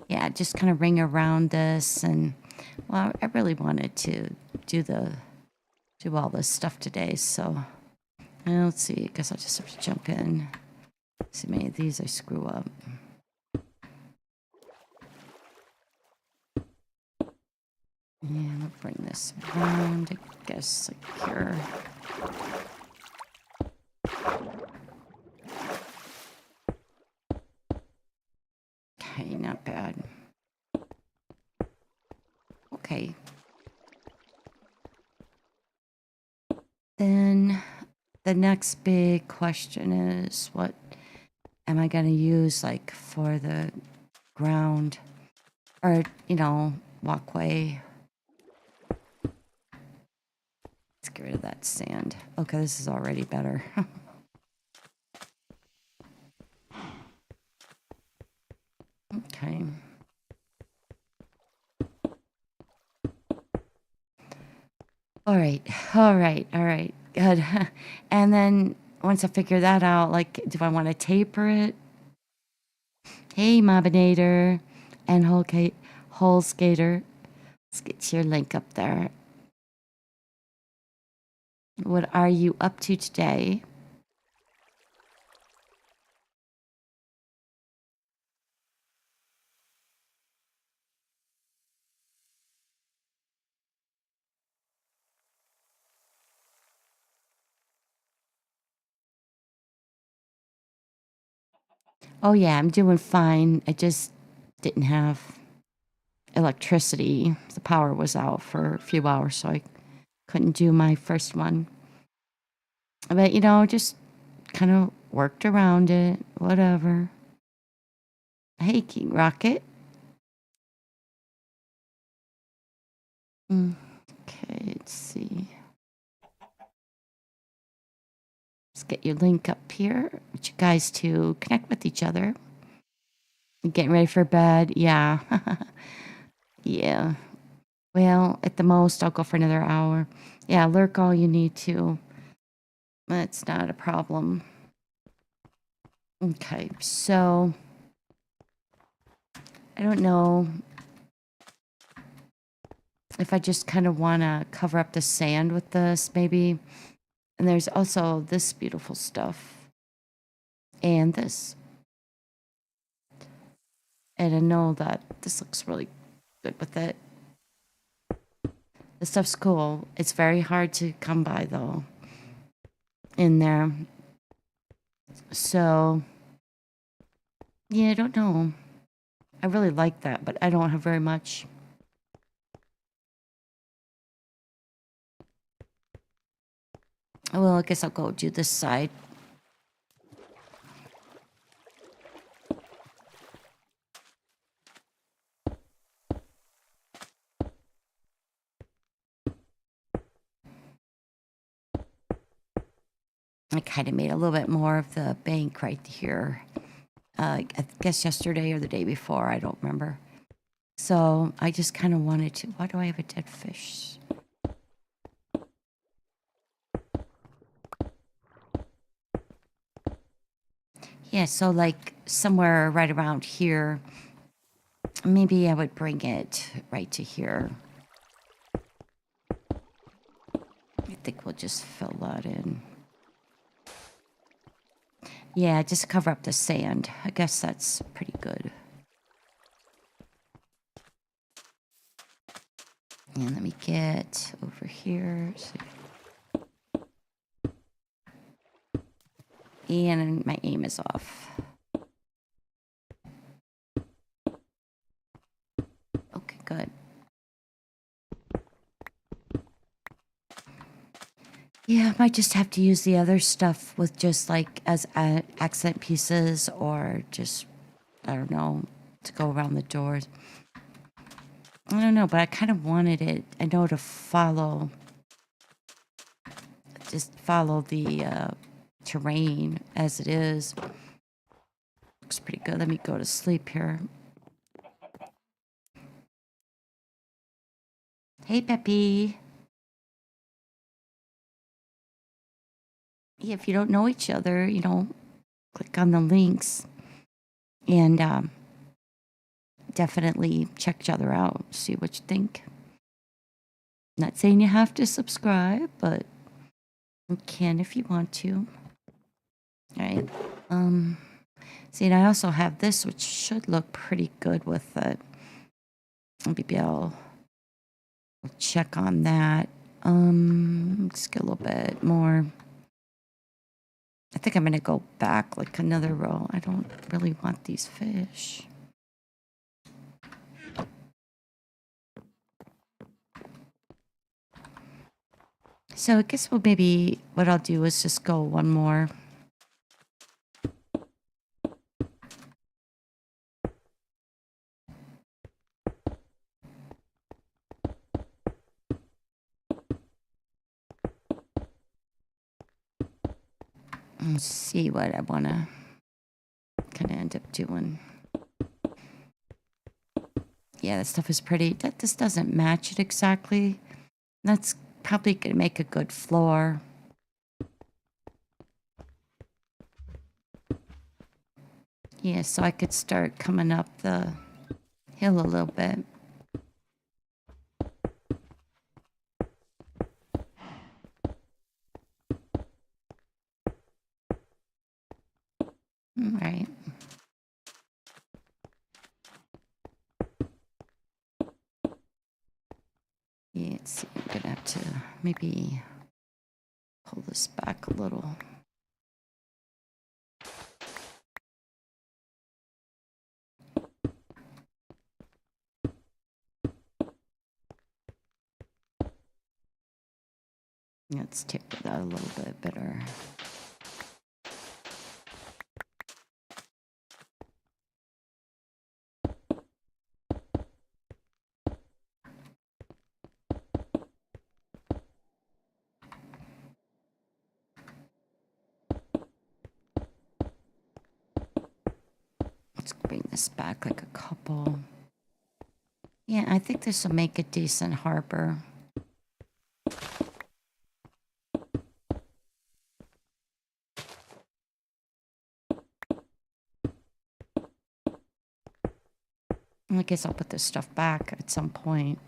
yeah, just kind of ring around this, and well, I really wanted to do all this stuff today. So, let's see. I guess I'll just have to jump in. See, many of these I screw up. And I'll bring this around. I guess like here. Okay, not bad. Okay. Then the next big question is, what am I going to use like for the ground or, walkway? Let's get rid of that sand. Okay, this is already better. Okay. All right. Good. And then once I figure that out, like, do I want to taper it? Hey, Mobinator and Hole Skater. Let's get your link up there. What are you up to today? Oh, yeah, I'm doing fine. I just didn't have electricity. The power was out for a few hours, so I couldn't do my first one. But, just kind of worked around it, whatever. Hey, King Rocket. Okay, let's see. Let's get your link up here. Want you guys to connect with each other. Getting ready for bed. Yeah. Yeah. Well, at the most, I'll go for another hour. Yeah, lurk all you need to. That's not a problem. Okay, so I don't know if I just kind of want to cover up the sand with this, maybe. And there's also this beautiful stuff. And this. And I know that this looks really good with it. This stuff's cool. It's very hard to come by, though, in there. So, yeah, I don't know. I really like that, but I don't have very much. Well, I guess I'll go do this side. I kind of made a little bit more of the bank right here. I guess yesterday or the day before, I don't remember. So I just kind of wanted to. Why do I have a dead fish? Yeah, so like somewhere right around here, maybe I would bring it right to here. I think we'll just fill that in. Yeah, just cover up the sand. I guess that's pretty good. And let me get over here. And my aim is off. Okay, good. Yeah, I might just have to use the other stuff with just like as accent pieces or just, I don't know, to go around the doors. I don't know, but I kind of wanted it, I know, to follow, just follow the terrain as it is. Looks pretty good. Let me go to sleep here. Hey, Peppy. Yeah, if you don't know each other, click on the links and definitely check each other out. See what you think. Not saying you have to subscribe, but you can if you want to. All right. See, and I also have this, which should look pretty good with it. Maybe I'll check on that. Let's get a little bit more. I think I'm gonna go back like another row. I don't really want these fish. So I guess what I'll do is just go one more. And see what I wanna kind of end up doing. Yeah, that stuff is pretty. This doesn't match it exactly. That's probably gonna make a good floor. Yeah, so I could start coming up the hill a little bit. All right. Yeah, let's see. I'm gonna have to maybe pull this back a little. Let's take that a little bit better. Let's bring this back like a couple. Yeah, I think this will make a decent harbor. I guess I'll put this stuff back at some point.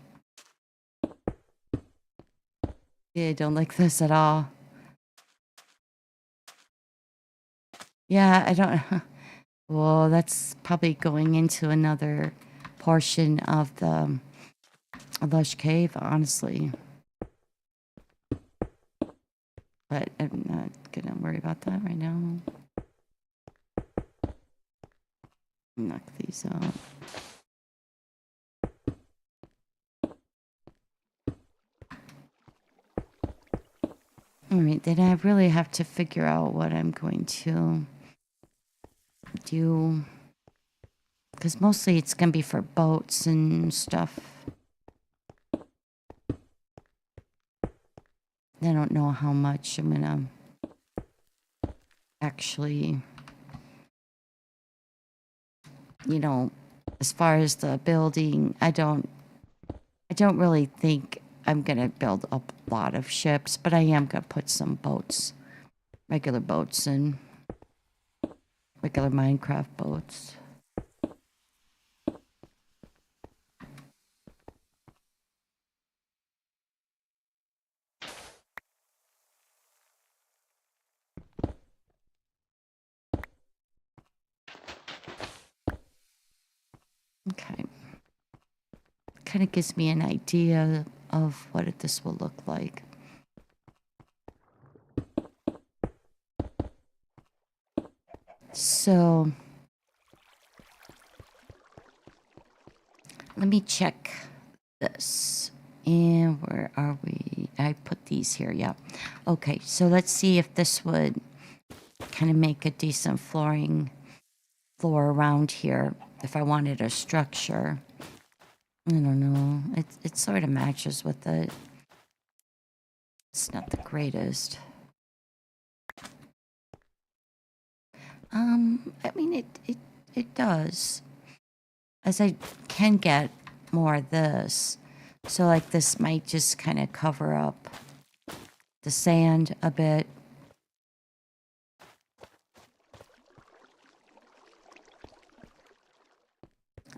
Yeah, I don't like this at all. Yeah, I don't... Well, that's probably going into another portion of the Lush Cave, honestly. But I'm not gonna worry about that right now. Knock these out. Alright, then I really have to figure out what I'm going to do. Because mostly it's going to be for boats and stuff. I don't know how much I'm going to actually, you know, as far as the building, I don't really think I'm going to build a lot of ships, but I am going to put some boats, regular boats and regular Minecraft boats. Okay. Kind of gives me an idea of what this will look like. So let me check this. And where are we? I put these here, yeah. Okay, so let's see if this would kind of make a decent floor around here if I wanted a structure. I don't know. It sort of matches with it. It's not the greatest. I mean, it does. As I can get more of this. So, like, this might just kind of cover up the sand a bit.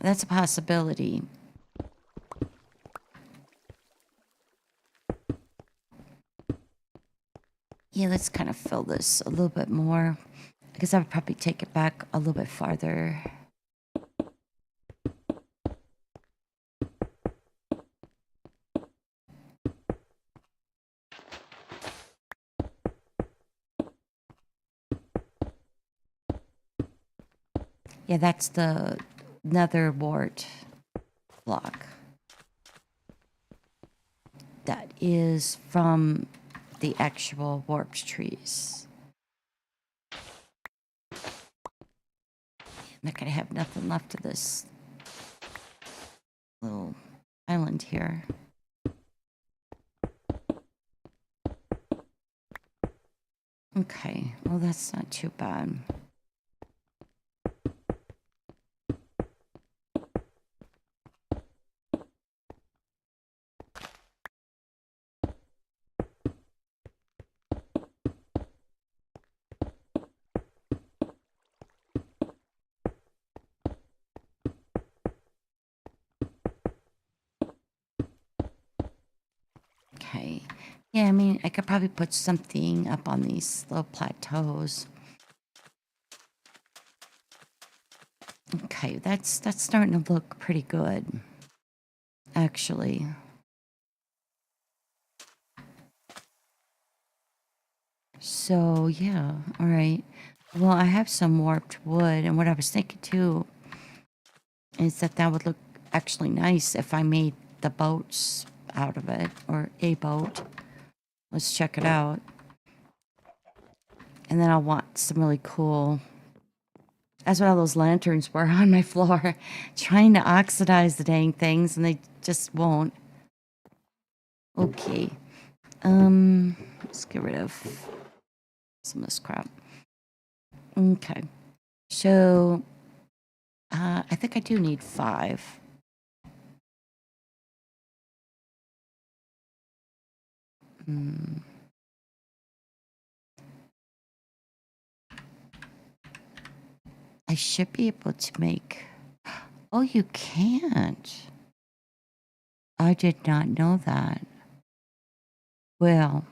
That's a possibility. Yeah, let's kind of fill this a little bit more. I guess I would probably take it back a little bit farther. Yeah, that's the nether wart block. That is from the actual warped trees. I'm not gonna have nothing left of this little island here. Okay, well, that's not too bad. Okay. Yeah, I mean, I could probably put something up on these little plateaus. Okay, that's starting to look pretty good, actually. So, yeah, all right. Well, I have some warped wood, and what I was thinking too is that would look actually nice if I made the boats out of it, or a boat. Let's check it out. And then I'll want some really cool... That's what all those lanterns were on my floor. Trying to oxidize the dang things, and they just won't. Okay. Let's get rid of some of this crap. Okay. So, I think I do need 5. I should be able to make... Oh, you can't. I did not know that. Well,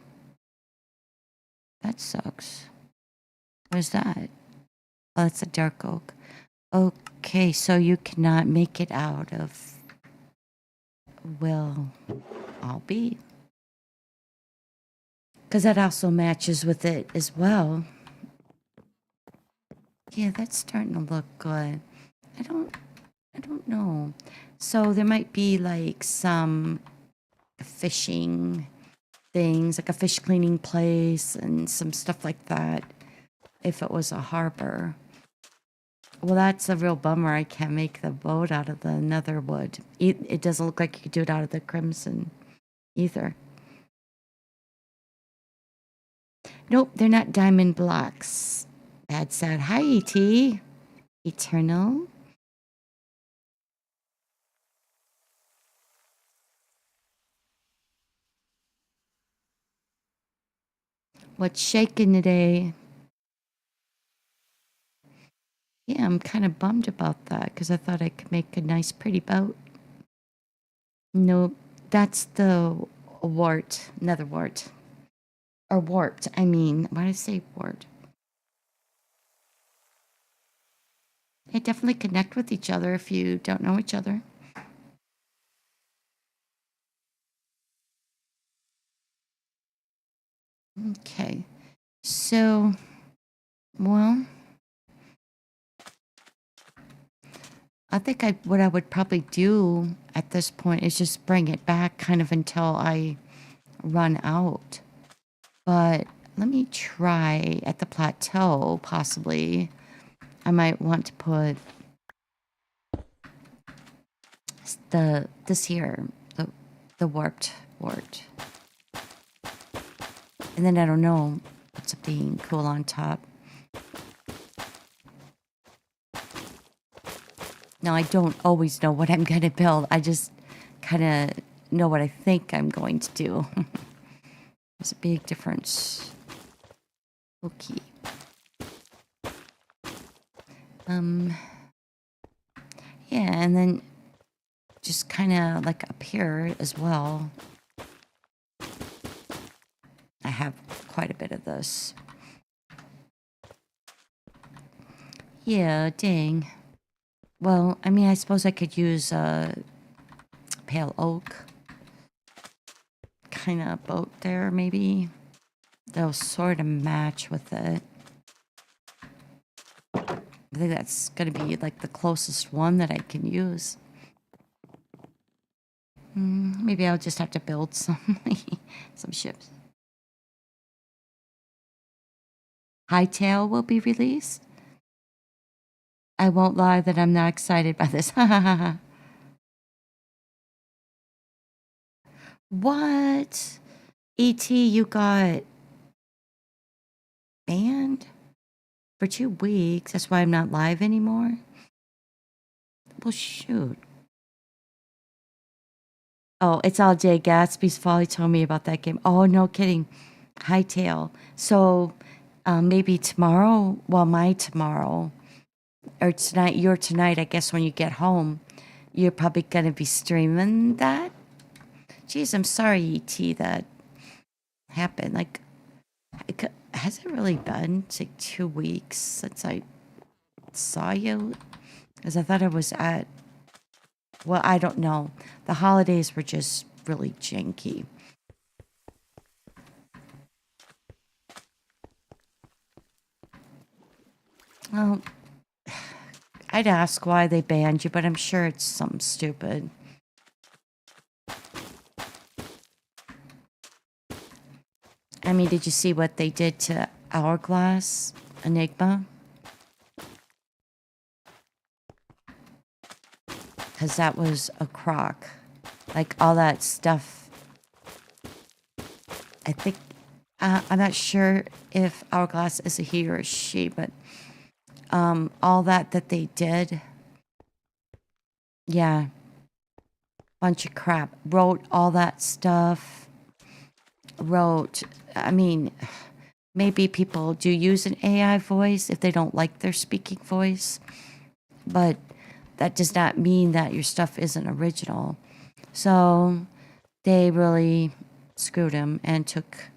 that sucks. What is that? Oh, that's a dark oak. Okay, so you cannot make it out of... Well, I'll be. Because that also matches with it as well. Yeah, that's starting to look good. I don't know. So there might be like some fishing things, like a fish cleaning place and some stuff like that, if it was a harbor. Well, that's a real bummer. I can't make the boat out of the nether wood. It doesn't look like you could do it out of the crimson either. Nope, they're not diamond blocks. Bad sad. Hi, E.T. Eternal. What's shaking today? Yeah, I'm kind of bummed about that because I thought I could make a nice, pretty boat. Nope, that's the wart, nether wart. Or warped, I mean. Why did I say wart? They definitely connect with each other if you don't know each other. Okay, so, well, I think what I would probably do at this point is just bring it back kind of until I run out. But let me try at the plateau, possibly. I might want to put this here, the warped wart. And then I don't know, put something cool on top. Now, I don't always know what I'm going to build. I just kind of know what I think I'm going to do. There's a big difference. Okay. Yeah, and then just kind of like up here as well. I have quite a bit of this. Yeah, dang. Well, I mean, I suppose I could use pale oak kind of boat there, maybe. They'll sort of match with it. I think that's going to be like the closest one that I can use. Maybe I'll just have to build some ships. Hightail will be released. I won't lie that I'm not excited by this. What? E.T., you got banned for 2 weeks. That's why I'm not live anymore. Well, shoot. Oh, it's all Jay Gatsby's fault. He told me about that game. Oh, no kidding. Hightail. So maybe tomorrow, well, my tomorrow, or tonight, your tonight, I guess when you get home, you're probably going to be streaming that. Jeez, I'm sorry, E.T., that happened. Like, has it really been like 2 weeks since I saw you? Because I thought I was at, well, I don't know. The holidays were just really janky. Well, I'd ask why they banned you, but I'm sure it's something stupid. I mean, did you see what they did to Hourglass Enigma? Because that was a crock. Like, all that stuff. I think, I'm not sure if Hourglass is a he or a she, but all that they did, yeah, bunch of crap. Wrote all that stuff. I mean, maybe people do use an AI voice if they don't like their speaking voice, but that does not mean that your stuff isn't original. So they really screwed him and took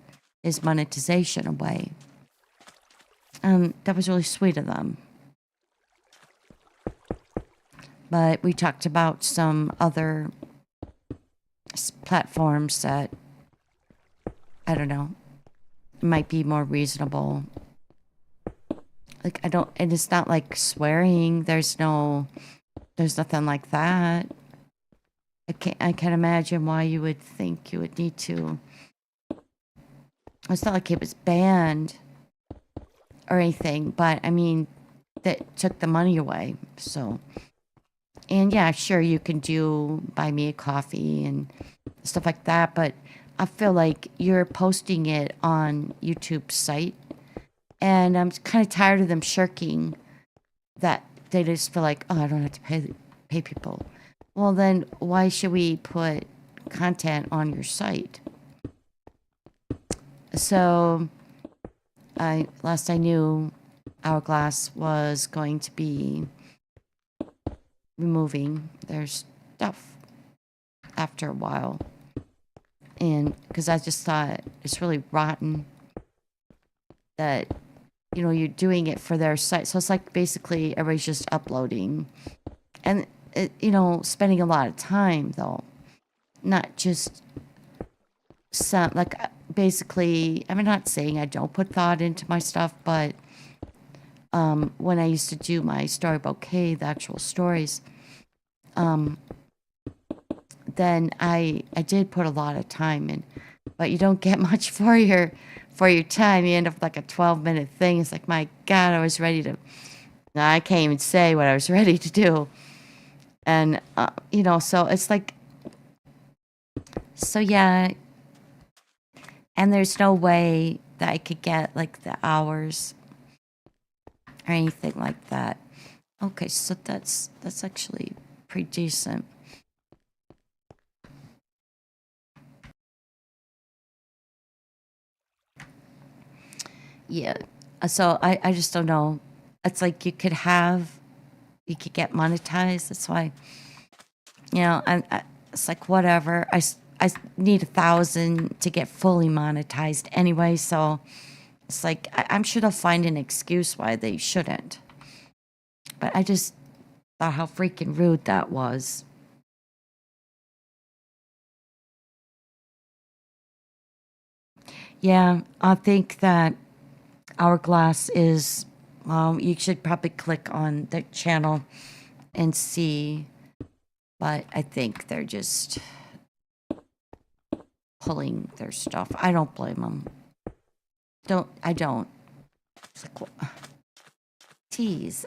his monetization away. That was really sweet of them. But we talked about some other platforms that, I don't know, might be more reasonable. Like, and it's not like swearing. There's nothing like that. I can't imagine why you would think you would need to. It's not like it was banned or anything, but I mean, that took the money away. So, and yeah, sure, you can buy me a coffee and stuff like that, but I feel like you're posting it on YouTube's site, and I'm kind of tired of them shirking that. They just feel like, oh, I don't have to pay people. Well, then why should we put content on your site? So, last I knew, Hourglass was going to be removing their stuff after a while. And because I just thought it's really rotten that, you're doing it for their site. So it's like basically everybody's just uploading. And, spending a lot of time, though. Not just some, like, basically, I'm not saying I don't put thought into my stuff, but when I used to do my story bouquet, the actual stories, then I did put a lot of time in, but you don't get much for your time. You end up with like a 12-minute thing. It's like, my God, I can't even say what I was ready to do. And, so it's like, so yeah. And there's no way that I could get like the hours or anything like that. Okay, so that's actually pretty decent. Yeah. So I just don't know. It's like you could get monetized. That's why, it's like whatever. I need 1,000 to get fully monetized anyway. So it's like, I'm sure they'll find an excuse why they shouldn't. But I just thought how freaking rude that was. Yeah, I think that Hourglass is, you should probably click on the channel and see, but I think they're just pulling their stuff. I don't blame them. I don't. It's like, tease.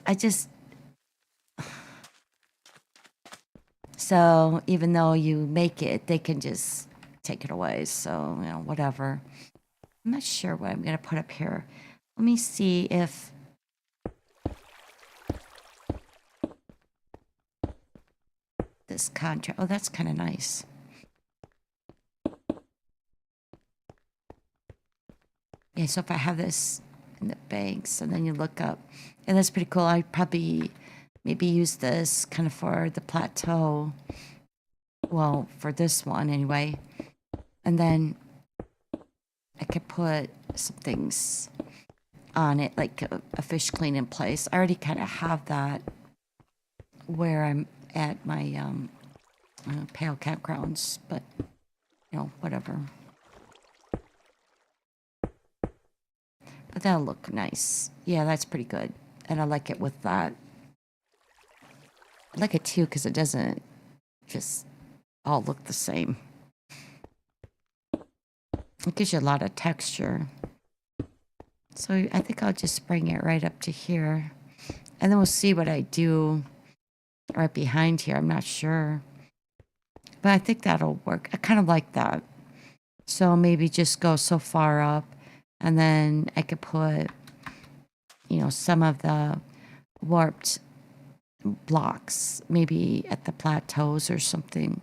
So even though you make it, they can just take it away. So, whatever. I'm not sure what I'm going to put up here. Let me see if... this contract... Oh, that's kind of nice. Yeah, so if I have this in the banks, and then you look up... And that's pretty cool. I'd probably maybe use this kind of for the plateau. Well, for this one anyway. And then I could put some things on it, like a fish clean in place. I already kind of have that where I'm at my pale campgrounds, but whatever. But that'll look nice. Yeah, that's pretty good. And I like it with that. I like it too because it doesn't just all look the same. It gives you a lot of texture. So I think I'll just bring it right up to here. And then we'll see what I do right behind here. I'm not sure. But I think that'll work. I kind of like that. So maybe just go so far up. And then I could put, some of the warped blocks maybe at the plateaus or something.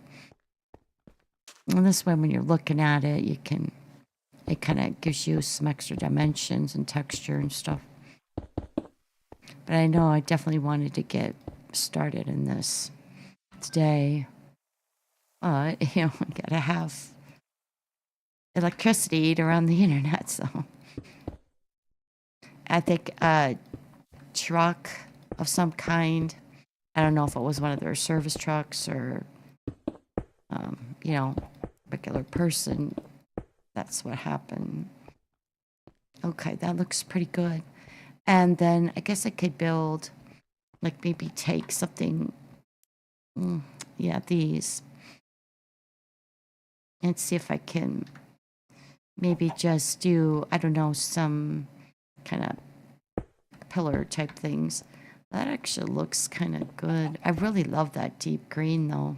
And this way when you're looking at it, it kind of gives you some extra dimensions and texture and stuff. But I know I definitely wanted to get started in this today. But, I gotta have electricity to run the internet, so. I think a truck of some kind. I don't know if it was one of their service trucks or, regular person. That's what happened. Okay, that looks pretty good. And then I guess I could build, like maybe take something, these. And see if I can maybe just do, I don't know, some kind of pillar type things. That actually looks kind of good. I really love that deep green though.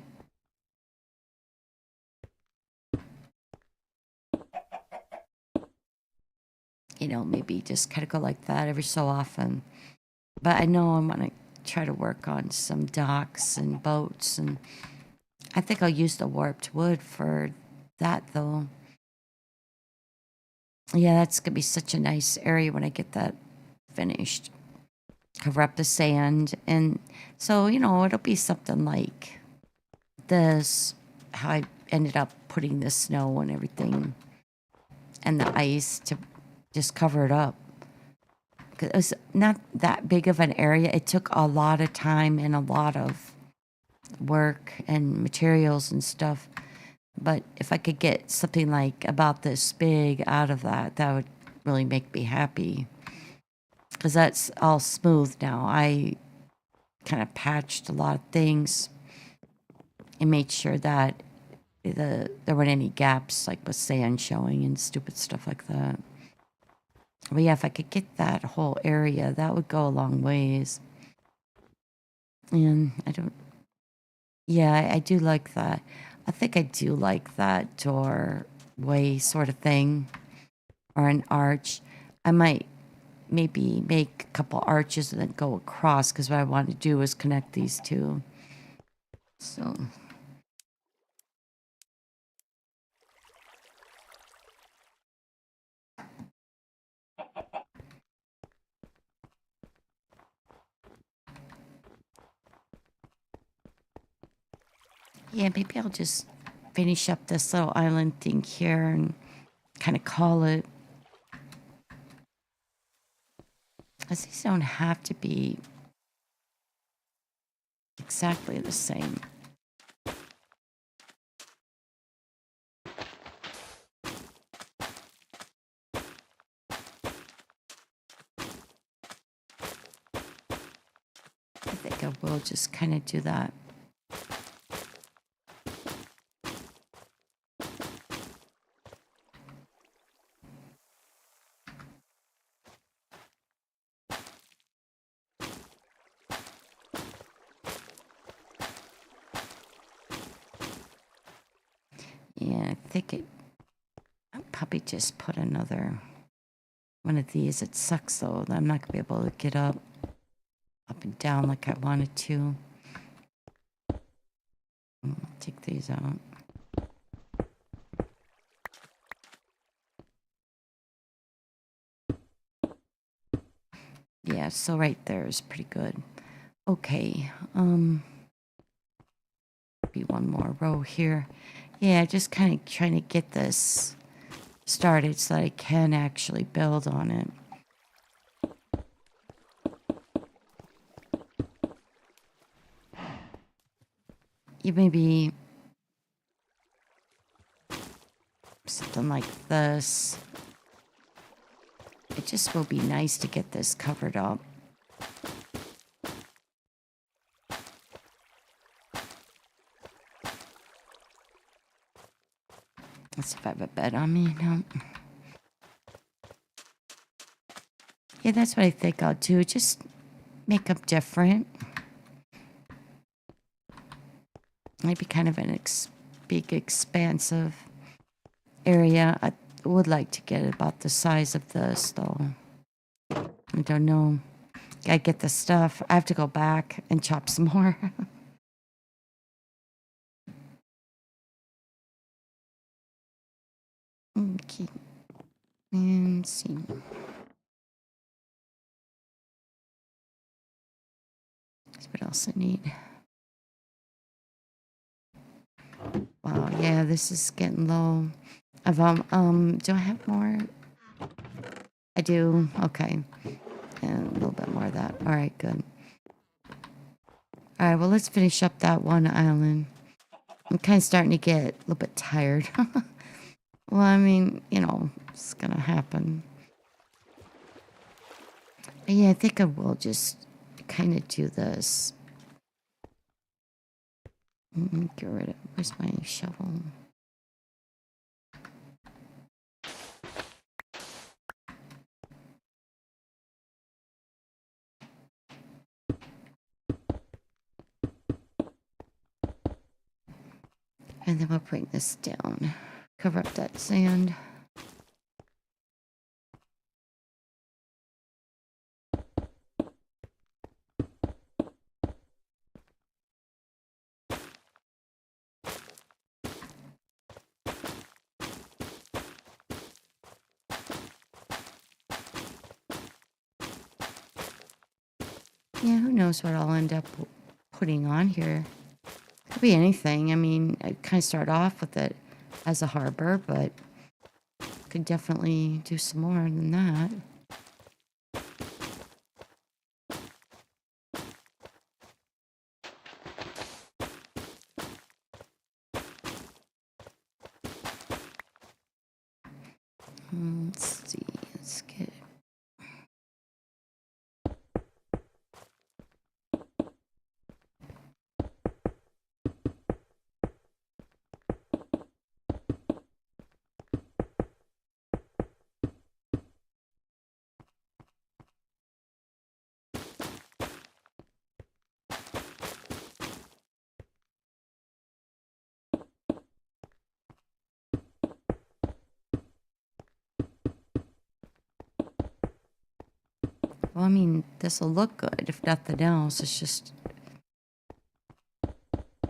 Maybe just kind of go like that every so often. But I know I'm going to try to work on some docks and boats. And I think I'll use the warped wood for that though. Yeah, that's going to be such a nice area when I get that finished. Cover up the sand. And so, it'll be something like this, how I ended up putting the snow and everything and the ice to just cover it up. 'Cause it was not that big of an area. It took a lot of time and a lot of work and materials and stuff. But if I could get something like about this big out of that, that would really make me happy. Because that's all smooth now. I kind of patched a lot of things and made sure that there weren't any gaps, like with sand showing and stupid stuff like that. But yeah, if I could get that whole area, that would go a long ways. And I do like that. I think I do like that doorway sort of thing, or an arch. I might maybe make a couple arches and then go across, because what I want to do is connect these two. So. Yeah, maybe I'll just finish up this little island thing here and kind of call it. Because these don't have to be exactly the same. I think I will just kind of do that. Yeah, I think I'll probably just put another one of these. It sucks though that I'm not gonna be able to get up and down like I wanted to. Take these out. Yeah, so right there is pretty good. Okay, be one more row here. Yeah, just kind of trying to get this started so that I can actually build on it. You maybe something like this. It just will be nice to get this covered up. Let's see if I have a bed on me. No. Yeah, that's what I think I'll do. Just make them different. Maybe kind of an big, expansive area. I would like to get about the size of this, though. I don't know. Gotta get the stuff. I have to go back and chop some more. Okay. And see. That's what else I need. Wow, yeah, this is getting low. Do I have more? I do. Okay. And a little bit more of that. All right, good. All right, well, let's finish up that one island. I'm kind of starting to get a little bit tired. Well, I mean, you know, it's gonna happen. But yeah, I think I will just kind of do this. Get rid of, where's my shovel? And then we'll bring this down. Cover up that sand. Yeah, who knows what I'll end up putting on here. Could be anything. I mean, I kind of start off with it as a harbor, but could definitely do some more than that. Let's see. Let's get. Well, I mean, this will look good if nothing else. It's just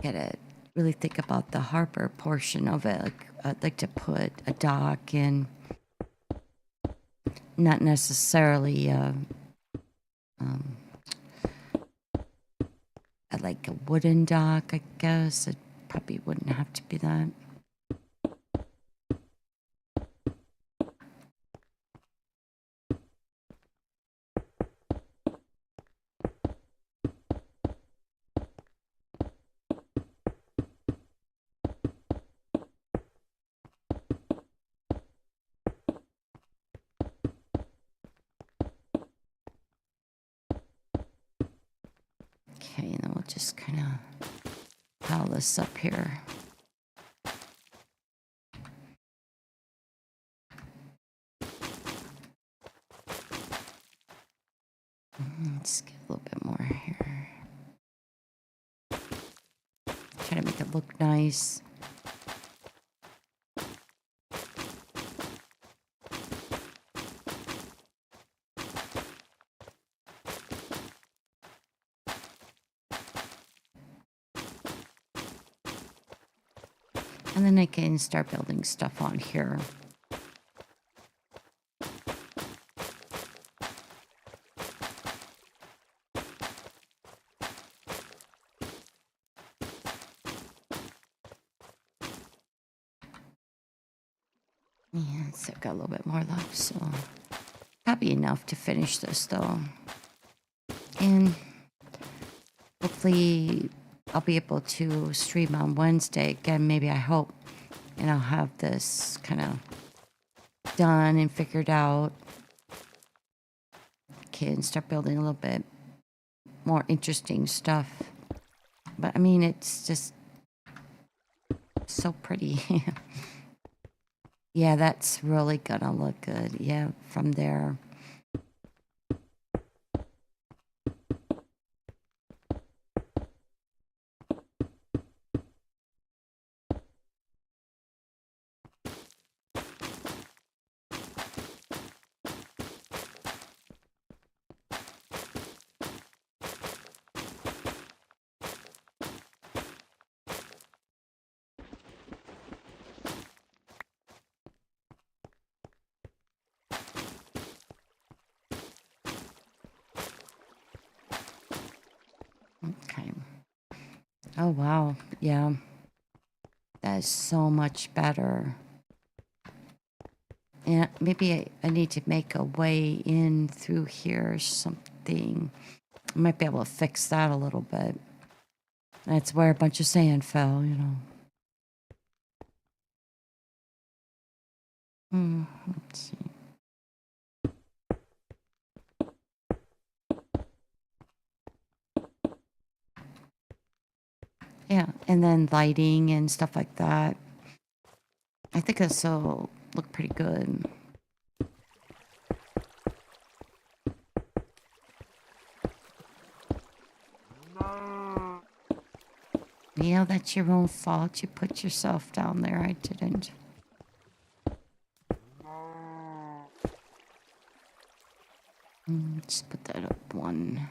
gotta really think about the harbor portion of it. Like, I'd like to put a dock in, not necessarily like a wooden dock. I guess it probably wouldn't have to be that. Okay, and then we'll just kind of pile this up here. Let's get a little bit more here. Try to make it look nice. And then I can start building stuff on here. Yeah, so I've got a little bit more left, so probably enough to finish this though. And hopefully I'll be able to stream on Wednesday again. Maybe I hope, and I'll have this kind of done and figured out. Okay, and start building a little bit more interesting stuff. But I mean, it's just so pretty. Yeah, that's really gonna look good. Yeah, from there. Okay. Oh, wow. Yeah, that is so much better. Yeah, maybe I need to make a way in through here or something. I might be able to fix that a little bit. That's where a bunch of sand fell, you know. Let's see. Yeah, and then lighting and stuff like that. I think this will look pretty good. Yeah, that's your own fault. You put yourself down there. I didn't. Let's put that up one.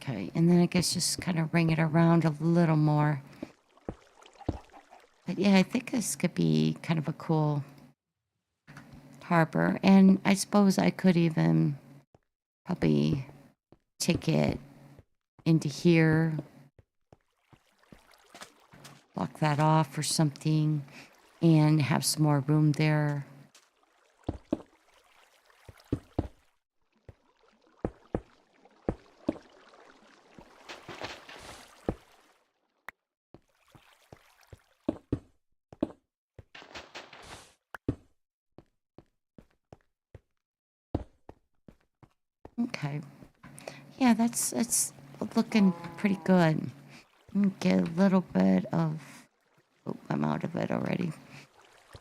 Okay, and then I guess just kind of ring it around a little more. But yeah, I think this could be kind of a cool harbor. And I suppose I could even probably take it into here, block that off or something, and have some more room there. Okay. Yeah, that's looking pretty good. Get a little bit of... Oh, I'm out of it already.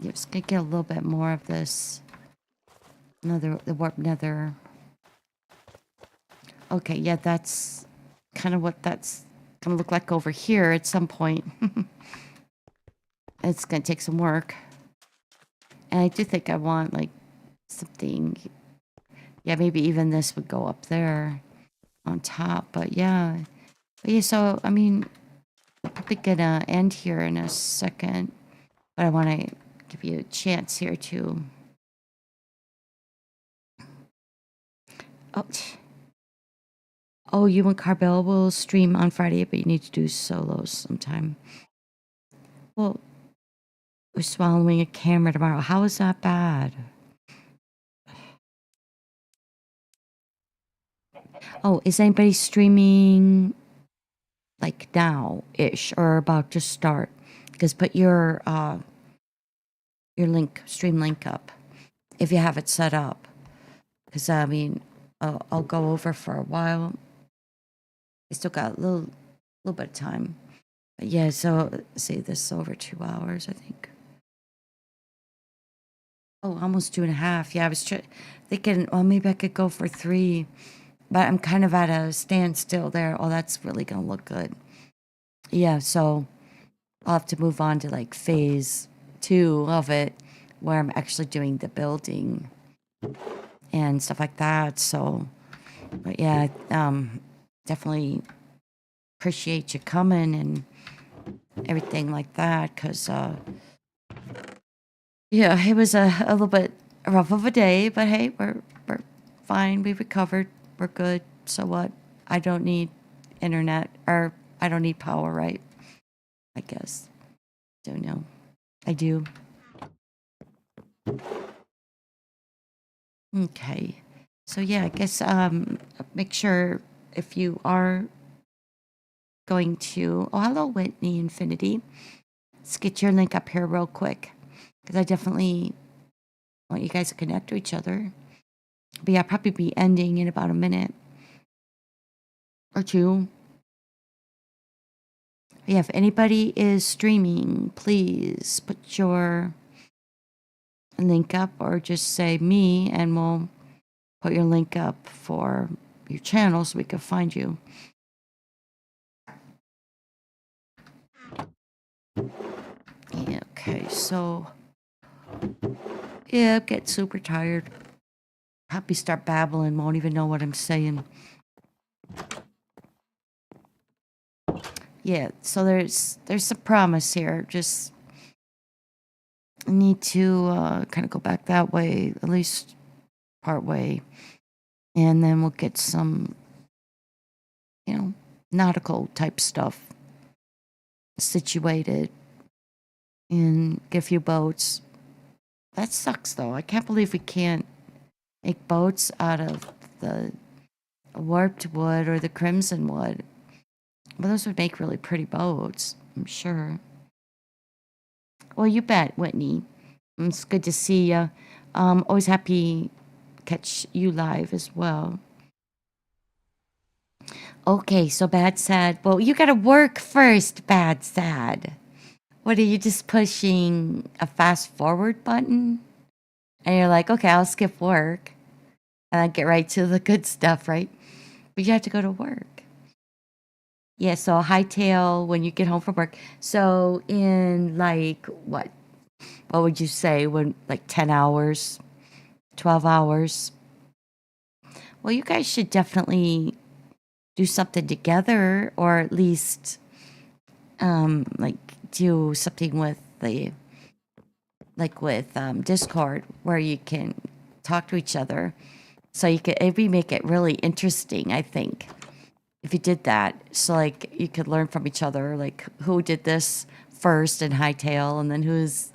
Just gonna get a little bit more of this. The warp nether. Okay, yeah, that's kind of what that's gonna look like over here at some point. It's gonna take some work. And I do think I want like something... Yeah, maybe even this would go up there on top, but yeah. But yeah, so, I mean, I'm probably gonna end here in a second, but I want to give you a chance here to... Oh, oh, you and Carbell will stream on Friday, but you need to do solos sometime. Well, we're swallowing a camera tomorrow. How is that bad? Oh, is anybody streaming like now-ish or about to start? Because put your link, stream link up if you have it set up. Because I mean, I'll go over for a while. I still got a little bit of time. But yeah, so see, this is over 2 hours, I think. Oh, almost 2.5. Yeah, I was thinking, well, maybe I could go for 3, but I'm kind of at a standstill there. Oh, that's really gonna look good. Yeah, so I'll have to move on to like phase 2 of it, where I'm actually doing the building and stuff like that. So, but yeah, definitely appreciate you coming and everything like that, because yeah, it was a little bit rough of a day, but hey, we're fine. We recovered. We're good. So what? I don't need internet, or I don't need power, right? I guess. Don't know. I do. Okay. So yeah, I guess make sure if you are going to... Oh, hello, Whitney Infinity. Let's get your link up here real quick, because I definitely want you guys to connect to each other. But yeah, I'll probably be ending in about a minute. or two. Yeah, if anybody is streaming, please put your link up or just say me and we'll put your link up for your channel so we can find you. Yeah, okay, so yeah, get super tired. Probably start babbling, won't even know what I'm saying. Yeah, so there's some promise here. Just need to kind of go back that way, at least part way, and then we'll get some, nautical type stuff situated and get a few boats. That sucks though. I can't believe we can't make boats out of the warped wood or the crimson wood. Well, those would make really pretty boats, I'm sure. Well, you bet, Whitney. It's good to see you. Always happy to catch you live as well. Okay, so Bad Sad. Well, you gotta work first, Bad Sad. What are you just pushing a fast forward button? And you're like, okay, I'll skip work and I get right to the good stuff, right? But you have to go to work. Yeah, so hightail when you get home from work. So in like what would you say when like 10 hours, 12 hours? Well, you guys should definitely do something together or at least like do something with the Discord where you can talk to each other. So you could maybe make it really interesting, I think, if you did that. So like you could learn from each other, like who did this first in hightail and then who's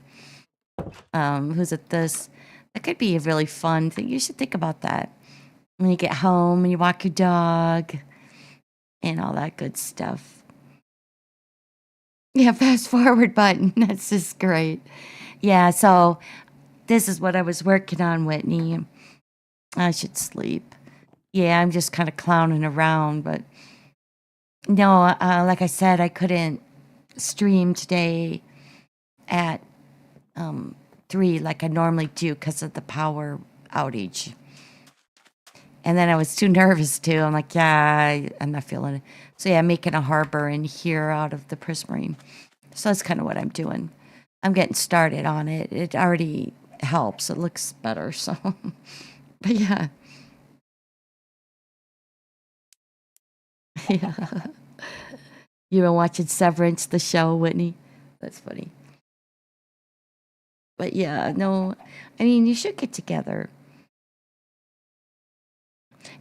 at this. That could be a really fun thing. You should think about that when you get home and you walk your dog and all that good stuff. Yeah, fast forward button. That's just great. Yeah, so this is what I was working on, Whitney. I should sleep. Yeah, I'm just kind of clowning around, but no, like I said, I couldn't stream today at 3 like I normally do because of the power outage. And then I was too nervous too. I'm like, yeah, I'm not feeling it. So yeah, I'm making a harbor in here out of the prismarine. So that's kind of what I'm doing. I'm getting started on it. It already helps. It looks better. So, but yeah, yeah. You been watching Severance, the show, Whitney? That's funny. But yeah, no, I mean, you should get together.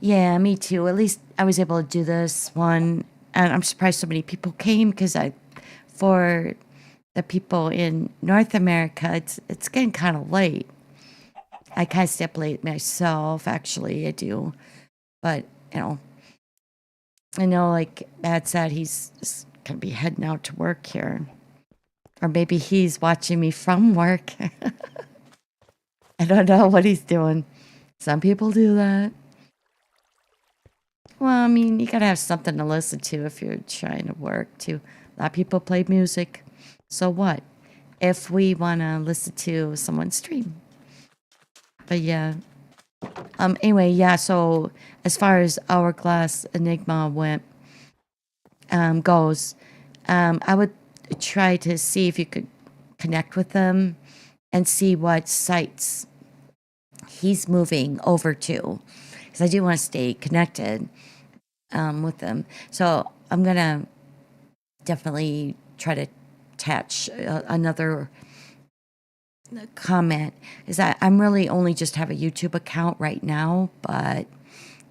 Yeah, me too. At least I was able to do this one. And I'm surprised so many people came because for the people in North America, it's getting kind of late. I kind of stay up late myself, actually, I do. But, you know, I know, like Matt said, he's just going to be heading out to work here. Or maybe he's watching me from work. I don't know what he's doing. Some people do that. Well, I mean, you gotta have something to listen to if you're trying to work too. A lot of people play music. So what? If we wanna listen to someone stream. But yeah. Anyway, yeah, so as far as Hourglass Enigma goes, I would try to see if you could connect with them and see what sites he's moving over to. Because I do want to stay connected with them. So I'm going to definitely try to attach another comment. Is that I'm really only just have a YouTube account right now, but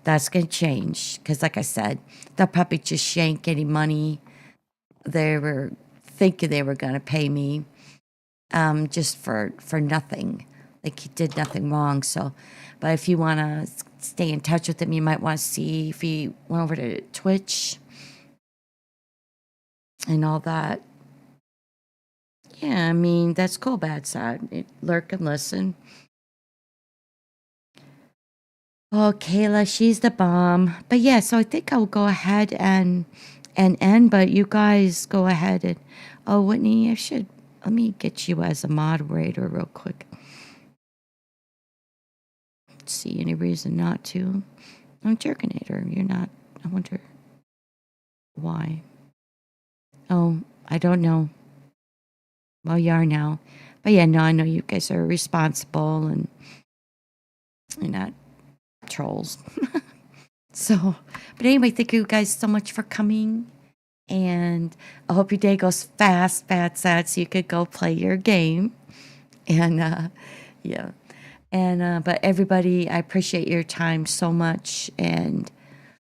that's going to change. Because like I said, they'll probably just shank any money they were thinking they were going to pay me just for nothing. Like he did nothing wrong. So, but if you want to stay in touch with him, you might want to see if he went over to Twitch and all that. Yeah, I mean, that's cool, bad side. Lurk and listen. Oh, Kayla, she's the bomb. But yeah, so I think I'll go ahead and end, but you guys go ahead and oh, Whitney, I should let me get you as a moderator real quick. See any reason not to. I'm Jerkinator. You're not. I wonder why. Oh, I don't know. Well, you are now. But yeah, no, I know you guys are responsible and you're not trolls. So, but anyway, thank you guys so much for coming. And I hope your day goes fast, fat, sad, so you could go play your game. And yeah. And but everybody, I appreciate your time so much and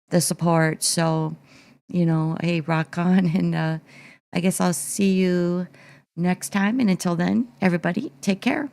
the support. So, hey, rock on. And I guess I'll see you next time. And until then, everybody, take care.